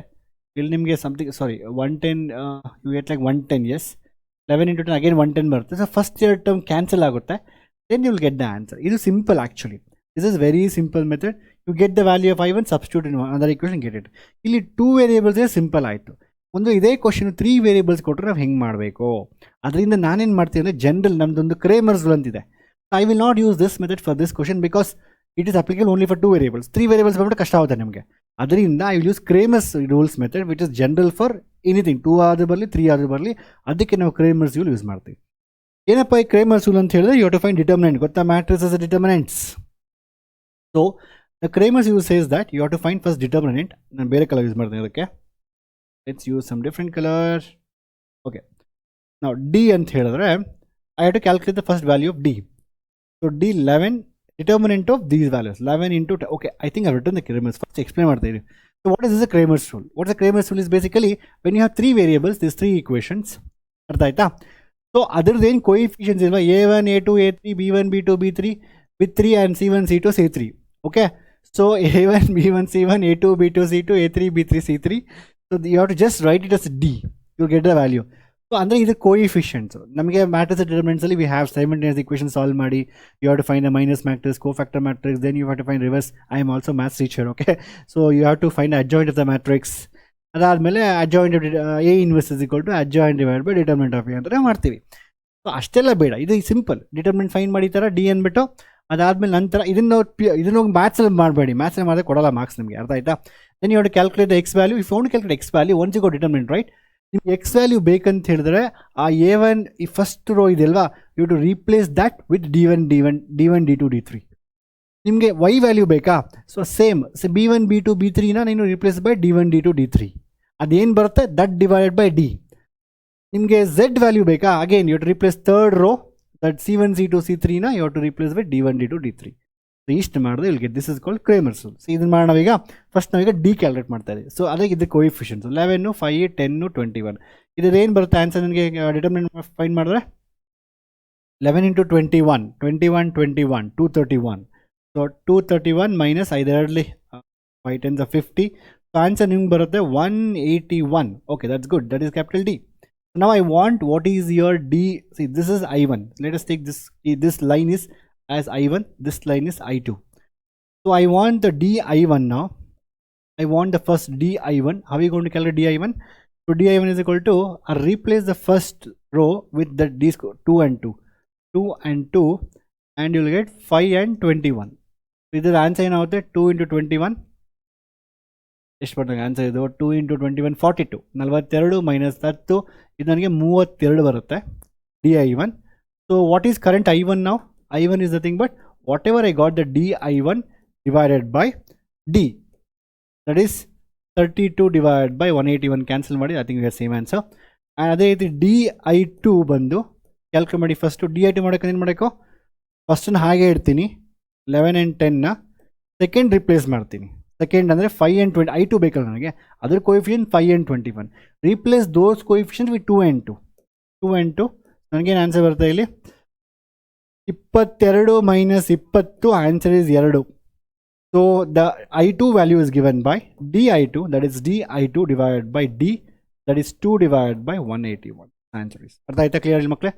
ಇಲ್ಲಿ ನಿಮಗೆ something, sorry 110, you get like 110. Yes, 11 into 10 again 110 ಬರುತ್ತೆ. So first ಎರಡು term cancel ಆಗುತ್ತೆ. Then you will get the answer. ಇದು simple actually. This is very simple method. You get the value of I1, substitute in other equation, get it. ಇಲ್ಲಿ 2 ವೇರಿಯೇಬಲ್ಸೇ simple ಆಯಿತು. ಒಂದು ಇದೇ question 3 variables ಕೊಟ್ಟರೆ ನಾವು ಹೆಂಗೆ ಮಾಡಬೇಕು? ಅದರಿಂದ ನಾನೇನು ಮಾಡ್ತೀನಿ ಅಂದರೆ, ಜನರಲ್ ನಮ್ಮದೊಂದು ಕ್ರೇಮರ್ಸ್ ರೂಲ್ ಅಂತಿದೆ. I will not use this method for this question because it is applicable only for 2 variables. 3 variables ಬಂದ್ಬಿಟ್ಟು ಕಷ್ಟ ಆಗುತ್ತೆ ನಿಮಗೆ. ಅದರಿಂದ I will use Cramer's rules method which is general for anything 2 ಆದರೂ ಬರಲಿ 3 ಆದರೂ ಬರಲಿ, ಅದಕ್ಕೆ ನಾವು ಕ್ರೇಮರ್ಸ್ ರೂಲ್ ಯೂಸ್ ಮಾಡ್ತೀವಿ. ಏನಪ್ಪ ಈ ಕ್ರೇಮರ್ಸ್ ರೂಲ್ ಅಂತ ಹೇಳಿದ್ರೆ, you have to find determinant. ಗೊತ್ತಾ, matrices determinants. So the Cramer's use says that you have to find first determinant. ನಾನು ಬೇರೆ ಕಲರ್ ಯೂಸ್ ಮಾಡ್ತೀನಿ ಅದಕ್ಕೆ. Let's use some different colour. Okay, ನಾವು ಡಿ ಅಂತ ಹೇಳಿದ್ರೆ I have to calculate the first value of D. So D 11 determinant of these values 11 into 10. Okay, I think I've written the Kramer's. First explain what they do. So what is this a Kramer's rule? What's a Kramer's rule is basically when you have 3 variables, there's 3 equations. So other than coefficients is a1, a2, a3, b1, b2, b3 with 3 and c1, c2, c3. Okay, so a1, b1, c1, a2, b2, c2, a3, b3, c3. So you have to just write it as d. You'll get the value. So ಅಂದರೆ ಇದು coefficients. ನಮಗೆ matrix ಡಿಟರ್ಮಿನೆಂಟ್ಸಲ್ಲಿ we have simultaneous equation solve ಮಾಡಿ, you have to find the minus matrix, cofactor matrix, then you have to find reverse. I am also maths teacher. Okay, so you have to find adjoint of the matrix. ಅದಾದಮೇಲೆ adjoint A inverse is equal to adjoint divide by determinant of A ಅಂತ ಮಾಡ್ತೀವಿ. So ಅಷ್ಟೆಲ್ಲ ಬೇಡ, ಇದು simple. Determinant find ಮಾಡಿ ಥರ D ಅಂದ್ಬಿಟ್ಟು ಅದಾದಮೇಲೆ ನಂತರ ಇದನ್ನು ಮ್ಯಾಥ್ಸಲ್ಲಿ ಮಾಡಬೇಡಿ. ಮ್ಯಾಥ್ಸಲ್ಲಿ ಮಾಡಿದ್ರೆ ಕೊಡಲ್ಲ ಮಾರ್ಕ್ಸ್ ನಿಮಗೆ, ಅರ್ಥ ಆಯ್ತಾ? Then you have to calculate the x value. If you want to calculate x value, once you go determinant, right? ನಿಮ್ಗೆ ಎಕ್ಸ್ ವ್ಯಾಲ್ಯೂ ಬೇಕಂತ ಹೇಳಿದ್ರೆ ಆ a1 ಈ ಫಸ್ಟ್ ರೋ ಇದೆಯಲ್ವಾ, you to replace that with d1, d2, d3. ನಿಮಗೆ y value ಬೇಕಾ? So same b1, b2, b3ನ ನೀನು replace by d1, d2, d3. ಅದೇನು ಬರುತ್ತೆ ದಟ್ ಡಿವೈಡೆಡ್ ಬೈ ಡಿ. ನಿಮಗೆ z ವ್ಯಾಲ್ಯೂ ಬೇಕಾ? Again you to replace third row that c1, c2, c3ನ you to replace by d1, d2, d3. So ಇಷ್ಟು ಮಾಡಿದ್ರೆ ಇಲ್ಲಿ get this is called Cramer's rule. So ಇದನ್ನು ಮಾಡೋಣ ನಾವೀಗ. ಫಸ್ಟ್ ನಾವೀಗ ಡಿ ಕ್ಯಾಲ್ಕುಲೇಟ್ ಮಾಡ್ತಾ ಇದ್ದೀವಿ. ಸೊ ಅದಕ್ಕೆ ಇದು ಕೋಯಿಫಿಷಿಯನ್ಸ್ 11, 5, 10, 21. ಇದೇನು ಬರುತ್ತೆ ಆನ್ಸರ್ ನನಗೆ ಡಿಟರ್ಮಿನೆಂಟ್ ಫೈಂಡ್ ಮಾಡಿದ್ರೆ 11 into 21, 21, 21, 231. So 231 minus 5 5 10s 50. So answer ನಿಮ್ಗೆ ಬರುತ್ತೆ 181. Okay, that's good. That is capital D. Now I want what is your D. See this is I1. Let us take this line is as I1, this line is I2. So I want the dI1 now. I want the first dI1. How are you going to calculate dI1? So dI1 is equal to, replace the first row with the d 2 and 2. 2 and 2 and you will get 5 and 21. So this answer is now 2 into 21. ಎಷ್ಟು ಬರ್ತದೆ answer ಇದು? 2 into 21 42. 42 minus 10 ಇದು ನನಗೆ 32 ಬರುತ್ತೆ dI1. So what is current I1 now? I1 is nothing but whatever I got the dI1 divided by d, that is 32 divided by 181. cancel ಮಾಡಿ, I think we have same answer. and ಅದೇ ರೀತಿ dI2 ಬಂದು calculate ಮಾಡಿ. First dI2 ಮಾಡೋಕೆ ಏನು ಮಾಡಬೇಕು? ಫಸ್ಟನ್ನು ಹಾಗೆ ಇಡ್ತೀನಿ 11 and 10ನ. ಸೆಕೆಂಡ್ ರಿಪ್ಲೇಸ್ ಮಾಡ್ತೀನಿ. ಸೆಕೆಂಡ್ ಅಂದರೆ 5 and 20. I2 ಬೇಕಲ್ಲ ನನಗೆ, ಅದ್ರ coefficient 5 and 21. Replace those coefficient with 2 and 2. 2 and 2 ನನಗೇನು ಆನ್ಸರ್ ಬರುತ್ತೆ ಇಲ್ಲಿ? 22 minus 20, answer is 2. So the I2 value is given by dI2, that is dI2 divided by d, that is 2 divided by 181. Answer is. ಅರ್ಥ ಆಯ್ತಾ clear ಇಲ್ಲಿ ಮಕ್ಕಳೇ?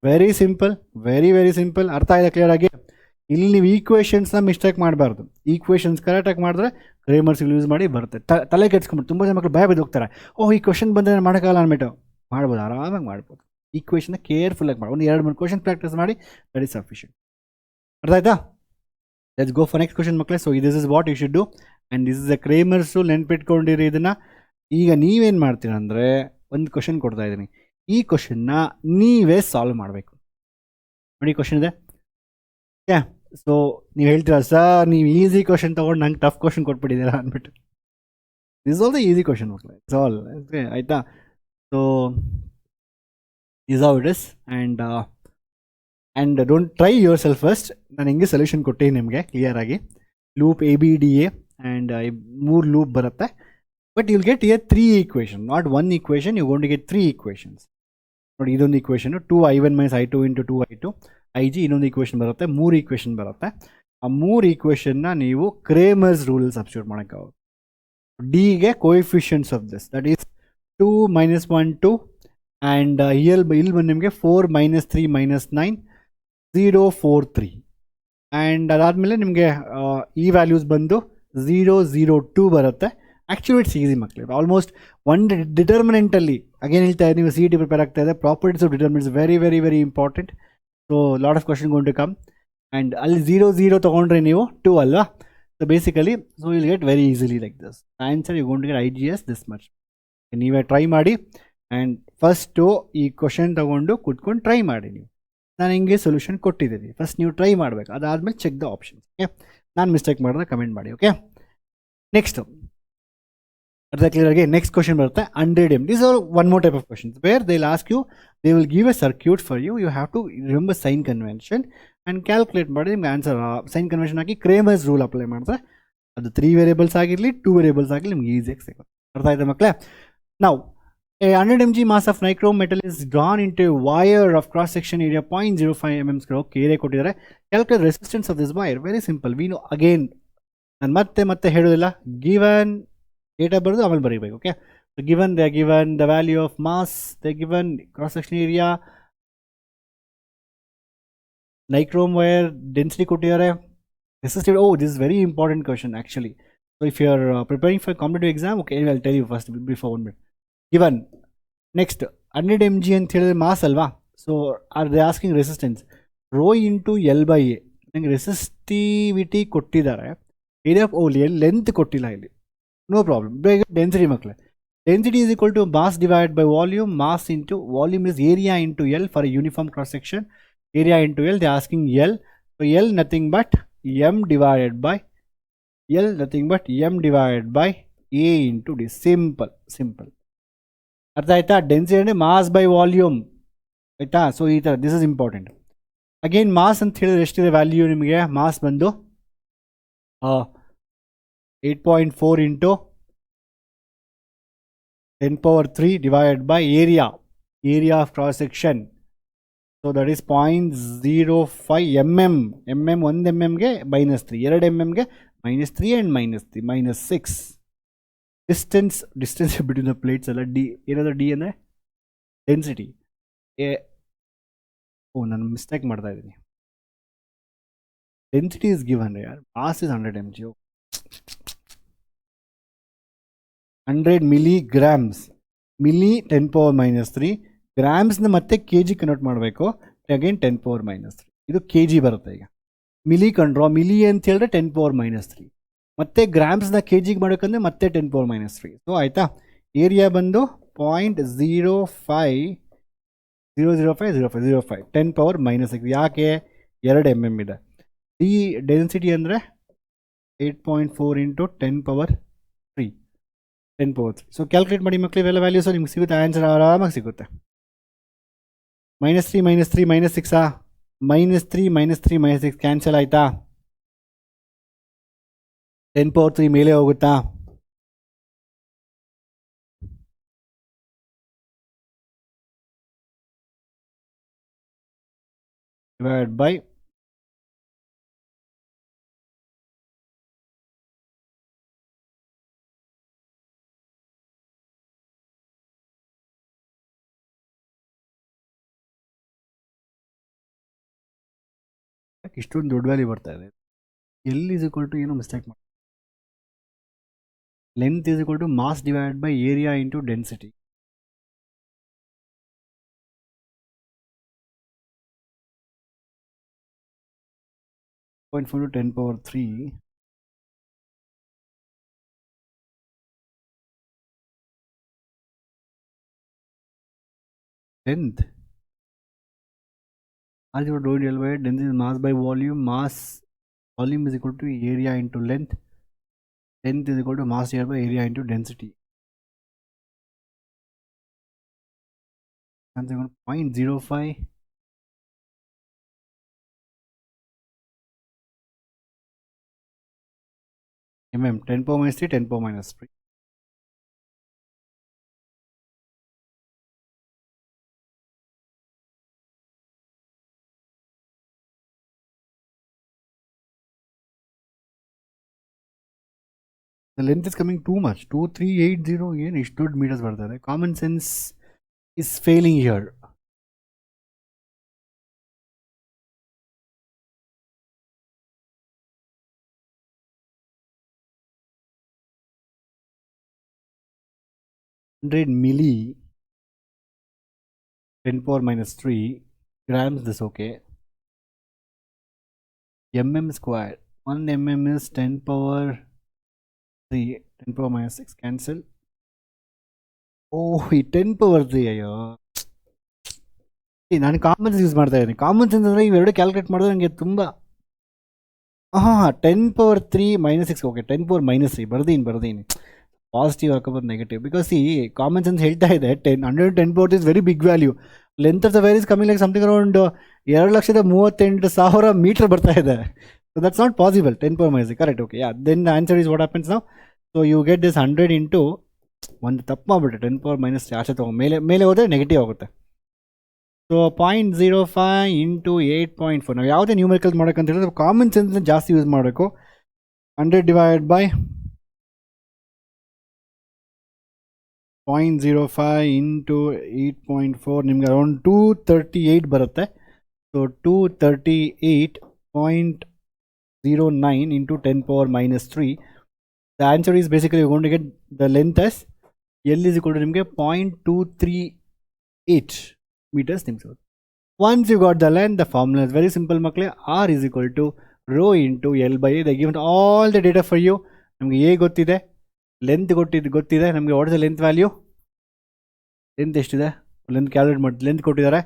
Very simple, very very simple. ಅರ್ಥ ಆಯ್ತಾ clear ಆಗಿ? ಇಲ್ಲಿ ನೀವು ಈಕ್ವೇಷನ್ಸ್ನ ಮಿಸ್ಟೇಕ್ ಮಾಡಬಾರ್ದು. ಈಕ್ವೇಷನ್ಸ್ ಕರೆಕ್ಟಾಗಿ ಮಾಡಿದ್ರೆ ಕ್ರೇಮರ್ಸ್ ಯೂಸ್ ಮಾಡಿ ಬರುತ್ತೆ. ತಲೆ ಕೆಡ್ಸ್ಕೊಂಡ್ಬಿಟ್ಟು ತುಂಬ ಜನ ಮಕ್ಕಳು ಭಯ ಬಿದ್ದು ಹೋಗ್ತಾರೆ. ಓಹ್, ಈ ಕ್ವಶನ್ ಬಂದರೆ ಮಾಡೋಕ್ಕಾಗಲ್ಲ ಅಂದ್ಬಿಟ್ಟು. ಮಾಡ್ಬೋದು, ಆರಾಮಾಗಿ ಮಾಡ್ಬೋದು. ಈಕ್ವೇಷನ್ನ ಕೇರ್ಫುಲ್ಲಾಗಿ ಮಾಡಿ, ಒಂದು 2-3 ಕ್ವಶನ್ ಪ್ರಾಕ್ಟೀಸ್ ಮಾಡಿ, ದಟ್ ಈಸ್ ಸಫಿಷಿಯಂಟ್. ಅರ್ಥ ಆಯ್ತಾ? Let's go for next question ಮಕ್ಕಳೇ. So this is what you should do and this is a Cramer's rule. ನೆನ್ಪಿಟ್ಕೊಂಡಿರಿ ಇದನ್ನು. ಈಗ ನೀವೇನು ಮಾಡ್ತೀರ ಅಂದರೆ, ಒಂದು ಕ್ವಶನ್ ಕೊಡ್ತಾ ಇದ್ದೀನಿ, ಈ ಕ್ವಶನ್ನ ನೀವೇ ಸಾಲ್ವ್ ಮಾಡಬೇಕು. ನೋಡಿ ಕ್ವಶನ್ ಇದೆ. ಓಕೆ, ಸೊ ನೀವು ಹೇಳ್ತೀರಾ ಸರ್ ನೀವು ಈಸಿ ಕ್ವಶನ್ ತೊಗೊಂಡು ನಂಗೆ ಟಫ್ ಕ್ವಶನ್ ಕೊಟ್ಬಿಟ್ಟಿದ್ದೀರಾ ಅಂದ್ಬಿಟ್ಟು. This all the easy question ಮಕ್ಕಳೇ, ಇಟ್ಸ್ ಆಲ್. ಓಕೆ ಆಯಿತಾ? So is how it is and don't try yourself first. ನಾನು ಹಿಂಗೆ ಸೊಲ್ಯೂಷನ್ ಕೊಟ್ಟಿದ್ದೀನಿ ನಿಮಗೆ ಕ್ಲಿಯರಾಗಿ. ಲೂಪ್ ABDA and 3 ಲೂಪ್ ಬರುತ್ತೆ. But you'll get here 3 equation, not 1 equation. you're going to get 3 equations. ನೋಡಿ ಇದೊಂದು equation 2I1 minus I2 into 2I2 IG. ಇನ್ನೊಂದು equation ಬರುತ್ತೆ, 3 ಇಕ್ವೇಷನ್ ಬರುತ್ತೆ. ಆ 3 ಇಕ್ವೇಷನ್ನ ನೀವು ಕ್ರೇಮರ್ಸ್ ರೂಲ್ ಸಬ್ಸ್ಟಿಟ್ಯೂಟ್ ಮಾಡೋಕ್ಕಾಗುತ್ತೆ. ಡಿಗೆ coefficients of this, that is 2 minus 1 2 and ಇಲ್ಲಿ ಬಂದು ನಿಮಗೆ 4 minus 3 minus 9 0 4 3. ಆ್ಯಂಡ್ ಅದಾದಮೇಲೆ ನಿಮಗೆ ಈ ವ್ಯಾಲ್ಯೂಸ್ ಬಂದು 0 0 2 ಬರುತ್ತೆ. ಆ್ಯಕ್ಚುಲಿ ಇಟ್ಸ್ ಈಸಿ ಮಕ್ಕಳು. ಆಲ್ಮೋಸ್ಟ್ ಒಂದು ಡಿಟರ್ಮಿನೆಂಟಲ್ಲಿ ಅಗೇನ್ ಹೇಳ್ತಾ ಇದ್ದೀನಿ, ನೀವು CET ಪ್ರಿಪೇರ್ ಆಗ್ತಾ ಇದೆ. Properties of determinants very very very important. So lot of question gonna come. And ಅಲ್ಲಿ 0 0 ತೊಗೊಂಡ್ರೆ ನೀವು 2 ಅಲ್ವಾ? So basically, so you'll get very easily like this. Answer you're going to get IGS this much. ನೀವೇ try ಮಾಡಿ and first ಈ question ತಗೊಂಡು ಕೂತ್ಕೊಂಡು try ಮಾಡಿ ನೀವು. ನಾನು ಹಿಂಗೆ ಸೊಲ್ಯೂಷನ್ ಕೊಟ್ಟಿದ್ದೀನಿ, ಫಸ್ಟ್ ನೀವು ಟ್ರೈ ಮಾಡಬೇಕು, ಅದಾದಮೇಲೆ ಚೆಕ್ ದ ಆಪ್ಷನ್ಸ್. ಓಕೆ, ನಾನು ಮಿಸ್ಟೇಕ್ ಮಾಡಿದ್ರೆ ಕಮೆಂಟ್ ಮಾಡಿ. ಓಕೆ, ನೆಕ್ಸ್ಟು ಅರ್ಧ ಕ್ಲಿಯರ್ಗೆ ನೆಕ್ಸ್ಟ್ ಕ್ವಶನ್ ಬರುತ್ತೆ. 100 M. These are one more type of questions where they'll ask you, they will give a circuit for you. You have to remember sign convention and calculate ಮಾಡಿ ನಿಮ್ಗೆ answer sign convention ಹಾಕಿ Cramer's rule apply ಮಾಡಿದ್ರೆ ಅದು 3 variables ಆಗಿರಲಿ 2 variables ಆಗಲಿ ನಿಮ್ಗೆ ಈಸಿಯಾಗಿ ಸಿಗುತ್ತೆ. ಅರ್ಥ ಆಯ್ತಾ ಮಕ್ಕಳೇ? Now, a 100 mg mass of nichrome metal is drawn into a wire of cross section area 0.05 mm square. Okay, area ಕೊಟ್ಟಿದ್ದಾರೆ. Calculate resistance of this wire. Very simple. We know again. ನಾನು ಮತ್ತೆ ಹೇಳೋದಿಲ್ಲ. Given data ಬರೆದು ಆಮೇಲೆ ಬರೀಬೇಕು. Okay, so they are given the value of mass, they are given cross section area, nichrome wire density ಕೊಟ್ಟಿದ್ದಾರೆ, resistive. Oh, this is very important question actually. So if you are preparing for a competitive exam, okay, I'll tell you first before 1 minute. Given next 100 mg ಅಂತ ಹೇಳಿದ್ರೆ mass ಅಲ್ವಾ, so are they asking resistance rho into L by A. ನಂಗೆ resistivity ಕೊಟ್ಟಿದ್ದಾರೆ, area of only length ಕೊಟ್ಟಿಲ್ಲ ಇಲ್ಲಿ, no problem. ಬೇಗ density ಮಕ್ಕಳೇ, density is equal to mass divide by volume, mass into volume is area into L for a uniform cross section, area into L, they asking L. So L nothing but M divided by L, nothing but M divided by A into D. Simple. ಅರ್ಥ ಆಯ್ತಾ? Density ಅಂದರೆ mass by volume, ಆಯಿತಾ? So ಈ ಥರ this is important. Again mass ಅಂತ ಹೇಳಿದ್ರೆ ಎಷ್ಟಿದೆ value ನಿಮಗೆ? ಮಾಸ್ ಬಂದು 8.4 into 10³ divided by area of cross section. So that is 0.05 mm. 1 mmಗೆ -3, 2 mmಗೆ -3 and -3 -6. Distance between the plates ಅಲ್ಲ, ಡಿ ಏನಾದರೂ ಡಿ ಅಂದರೆ ಡೆನ್ಸಿಟಿ. ನಾನು ಮಿಸ್ಟೇಕ್ ಮಾಡ್ತಾ ಇದ್ದೀನಿ. ಡೆನ್ಸಿಟಿ ಇಸ್ ಗಿವನ್ ಯಾರ್, mass is 100 mg. 100 milligrams, milli 10⁻³ ಗ್ರಾಮ್ಸ್ನ ಮತ್ತೆ ಕೆ ಜಿ ಕನ್ವರ್ಟ್ ಮಾಡಬೇಕು, ಅಗೇನ್ 10⁻³. ಇದು ಕೆ ಜಿ ಬರುತ್ತೆ. ಈಗ ಮಿಲಿ ಕಂಡ್ರೋ, ಮಿಲಿ ಅಂತ ಹೇಳಿದ್ರೆ 10⁻³ ಮತ್ತೆ ಗ್ರಾಮ್ಸ್ನ ಕೆ ಜಿಗೆ ಮಾಡಬೇಕಂದ್ರೆ ಮತ್ತೆ 10⁻³. ಸೊ ಆಯಿತಾ? ಏರಿಯಾ ಬಂದು 0.00505 10⁻⁻6. ಯಾಕೆ? 2 mm ಇದೆ. ಡಿ ಡೆನ್ಸಿಟಿ ಅಂದರೆ 8.4 ಇಂಟು 10⁻3. ಸೊ ಕ್ಯಾಲ್ಕುಲೇಟ್ ಮಾಡಿ ಮಕ್ಕಳು, ಇವೆಲ್ಲ ವ್ಯಾಲ್ಯೂಸು ನಿಮ್ಗೆ ಸಿಗುತ್ತೆ, ಆನ್ಸರ್ ಆರಾಮಾಗಿ ಸಿಗುತ್ತೆ. -3 -3 -6 -3 -3 -6 ಕ್ಯಾನ್ಸಲ್ ಆಯಿತಾ? 10⁻3 ಮೇಲೆ ಹೋಗುತ್ತಾ? ಡಿವೈಡ್ ಬೈ ಇಷ್ಟೊಂದು ದೊಡ್ಡ ವ್ಯಾಲ್ಯೂ ಬರ್ತಾ ಇದೆ. ಎಲ್ ಈಸ್ ಈಕ್ವಲ್ ಟು ಏನು ಮಿಸ್ಟೇಕ್ ಮಾಡಿ, length is equal to mass divide by area into density. .4 to 10⁻3. Length. Algebra dou L by density is mass by volume. Volume is equal to area into length. Length is equal to mass divided by area into density. And 0.05 mm, 10⁻³ 10⁻³. The length is coming too much. 2380 ಏನು ಇಷ್ಟು ದೊಡ್ಡ metres ಬರ್ತಾರೆ. Common sense is failing here. milli 10⁻³ grams, this okay. Mm square 1 mm is 10 power 3, 10 power minus 6, cancel. Oh, ಈ 10 power 3, ಅಯ್ಯೋ ನಾನು common sense use ಮಾಡ್ತಾ ಇದ್ದೀನಿ. Common sense ಅಂದರೆ ಇವೆರಡು ಕ್ಯಾಲ್ಕುಲೇಟ್ ಮಾಡಿದ್ರೆ ನನಗೆ ತುಂಬ 10 power 3 minus 6, okay 10 power minus 3 ಬರ್ದೀನಿ ಪಾಸಿಟಿವ್ ಹಾಕೋಬೋದು ನೆಗೆಟಿವ್, ಬಿಕಾಸ್ ಈ ಕಾಮನ್ ಸೆನ್ಸ್ ಹೇಳ್ತಾ ಇದೆ 110 power is very big value. Length of the wire is coming like something around 2,38,000 metre ಬರ್ತಾ ಇದೆ. So that's not possible. 10 power minus 3 correct. Okay, yeah, then the answer is what happens now. So you get this 100 into ಒಂದು ತಪ್ಪು ಮಾಡಿಬಿಟ್ಟೆ 10 power minus 3 ಆಚೆ ತಗೋ, ಮೇಲೆ ಹೋದರೆ negative ಆಗುತ್ತೆ. So 0.05 into 8.4. ನಾವು ಯಾವುದೇ ನ್ಯೂಮೆರಿಕಲ್ ಮಾಡೋಕ್ಕಂತ ಹೇಳಿದ್ರೆ ಕಾಮನ್ ಸೆನ್ಸ್ನ ಜಾಸ್ತಿ ಯೂಸ್ ಮಾಡಬೇಕು. 100 ಡಿವೈಡೆಡ್ ಬೈ 0.05 ಇಂಟು 8.4 ನಿಮ್ಗೆ ಅರೌಂಡ್ 238 ಬರುತ್ತೆ. So 238.09 into 10 power minus 3. The answer is basically gone to get the length as L is equal to ನಿಮಗೆ 0.238 meters ನಿಮ್ಗೆ. Once you got the length, the formula is very simple ಮಕ್ಕಳೇ. R is equal to rho into L by A. They given all the data for you. ನಮಗೆ A ಗೊತ್ತಿದೆ, length ಗೊತ್ತಿದೆ ನಮಗೆ. What is the length value? Length ಎಷ್ಟಿದೆ? Length calculate ಮಾಡಿ, length ಕೊಟ್ಟಿದ್ದಾರೆ,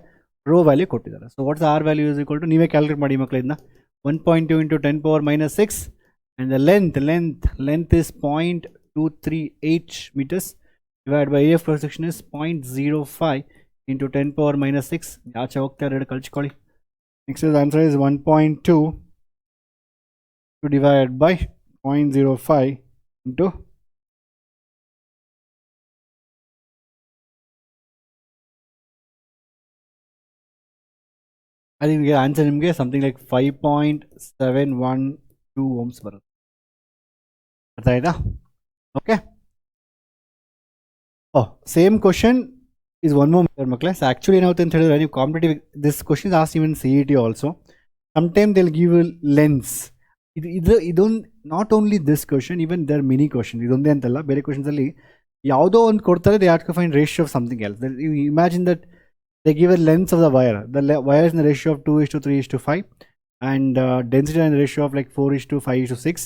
rho value ಕೊಟ್ಟಿದ್ದಾರೆ. So what's R value is equal to, ನೀವೇ calculate ಮಾಡಿ ಮಕ್ಕಳು ಇದನ್ನ. 1.2 into 10 power minus 6 and the length is 0.238 meters divided by area of cross section is 0.05 into 10 power minus 6. ಆಚೆ ಹೋಗ್ತಾ ಎರಡು ಕಳ್ಚ್ಕೊಳ್ಳಿ. Next the answer is 1.2 to divide by 0.05 into ಅದು ನಿಮಗೆ ಆನ್ಸರ್ ನಿಮಗೆ ಸಮಥಿಂಗ್ ಲೈಕ್ 5.712 ohms ಬರುತ್ತೆ. ಅರ್ಥ ಆಯ್ತಾ? Okay. Same question is one more method ಮಕ್ಕಳೇ. ಸೊ ಆ್ಯಕ್ಚುಲಿ ಏನಾಗುತ್ತೆ ಅಂತ ಹೇಳಿದ್ರೆ, ನೀವು competitive this questions as even CET also. Sometime they'll give length. ಇದೊಂದು not only this question, even there many question. ಇದೊಂದೇ ಅಂತಲ್ಲ, ಬೇರೆ ಕ್ವಶನ್ಸಲ್ಲಿ ಯಾವುದೋ ಒಂದು ಕೊಡ್ತಾರೆ, they have to find ratio of something else. You imagine that they give a length of the wire. The wire is in ratio of 2:3:5 and density and ratio of like 4:5:6.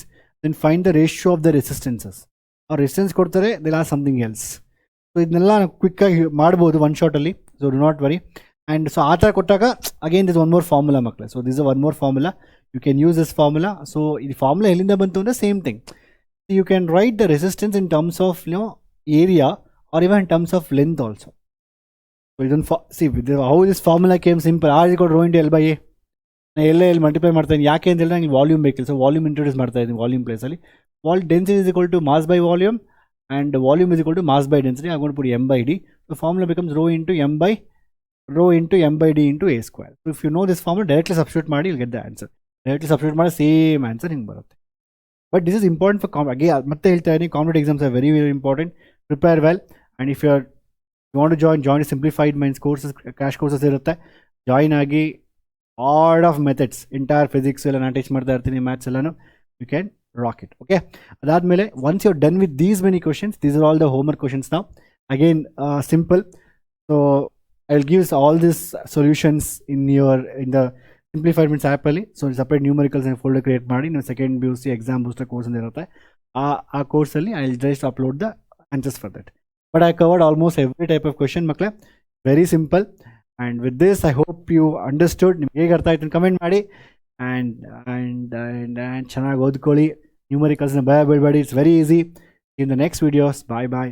Then find the ratio of the resistances. Or resistance ಕೊಡ್ತಾರೆ, they have something else. So ಇದನ್ನೆಲ್ಲ ಕ್ವಿಕ್ಕಾಗಿ ಮಾಡ್ಬೋದು one ಶಾರ್ಟಲ್ಲಿ. So do not worry. And so ಆ ಥರ ಕೊಟ್ಟಾಗ again this one more formula ಮಕ್ಕಳೇ. So this one more formula, you can use this formula. So ಈ ಫಾರ್ಮುಲಾ ಎಲ್ಲಿಂದ ಬಂತು ಅಂದರೆ same thing. You can write the resistance in terms of area or even in terms of length also. So ಇದನ್ನು how this formula came simple. R is rho into L by A. ನಾನು L multiply ಮಾಡ್ತಾ ಇದ್ದೀನಿ. ಯಾಕೆ ಅಂತ ಹೇಳಿದ್ರೆ ನನಗೆ volume ಬೇಕಿಲ್ಲ. So volume introduce ಮಾಡ್ತಾ ಇದ್ದೀನಿ ವಾಲ್ಯೂಮ್ ಪ್ಲೇಸಲ್ಲಿ. Density is equal to mass by volume and volume is equal to mass by density. I'm going to put m by d. The formula becomes rho into m by d into a square. So if you know this formula, directly substitute ಮಾಡಿ, you'll get the answer. Directly substitute ಮಾಡಿ same answer ಹಿಂಗೆ ಬರುತ್ತೆ. But this is important for again ಮತ್ತೆ ಹೇಳ್ತಾ ಇದ್ದೀನಿ, competitive exams are very very important. Prepare well, and if you want to join Simplified Minds courses, crash courses ಇರುತ್ತೆ. Join ಆಗಿ lot of methods, entire physics ಎಲ್ಲ ನಾನು teach ಮಾಡ್ತಾ ಇರ್ತೀನಿ, maths ಎಲ್ಲಾನು. You can rock it. Okay, adadmele once you're done with these many questions, these are all the homework questions now. Again, simple. So I'll give all these solutions in the Simplified Minds app ಅಲ್ಲಿ. So separate numericals and folder create ಮಾಡಿ, ನೀವು second BUC exam booster course ಅಂತ ಇರುತ್ತೆ, ಆ course ಅಲ್ಲಿ I'll just upload the answers for that. But I covered almost every type of question ಮಕ್ಕಳೇ. Very simple. And with this I hope you understood. ನಿಮಗೆ ಹೇಗೆ ಅರ್ಥ ಆಯ್ತು ಅಂತ ಕಮೆಂಟ್ ಮಾಡಿ. and ಚೆನ್ನಾಗಿ ಓದ್ಕೊಳ್ಳಿ. ನ್ಯೂಮರಿಕಲ್ಸ್ನ ಭಯ ಬೀಳಬೇಡಿ. It's very easy. In the next videos, bye bye.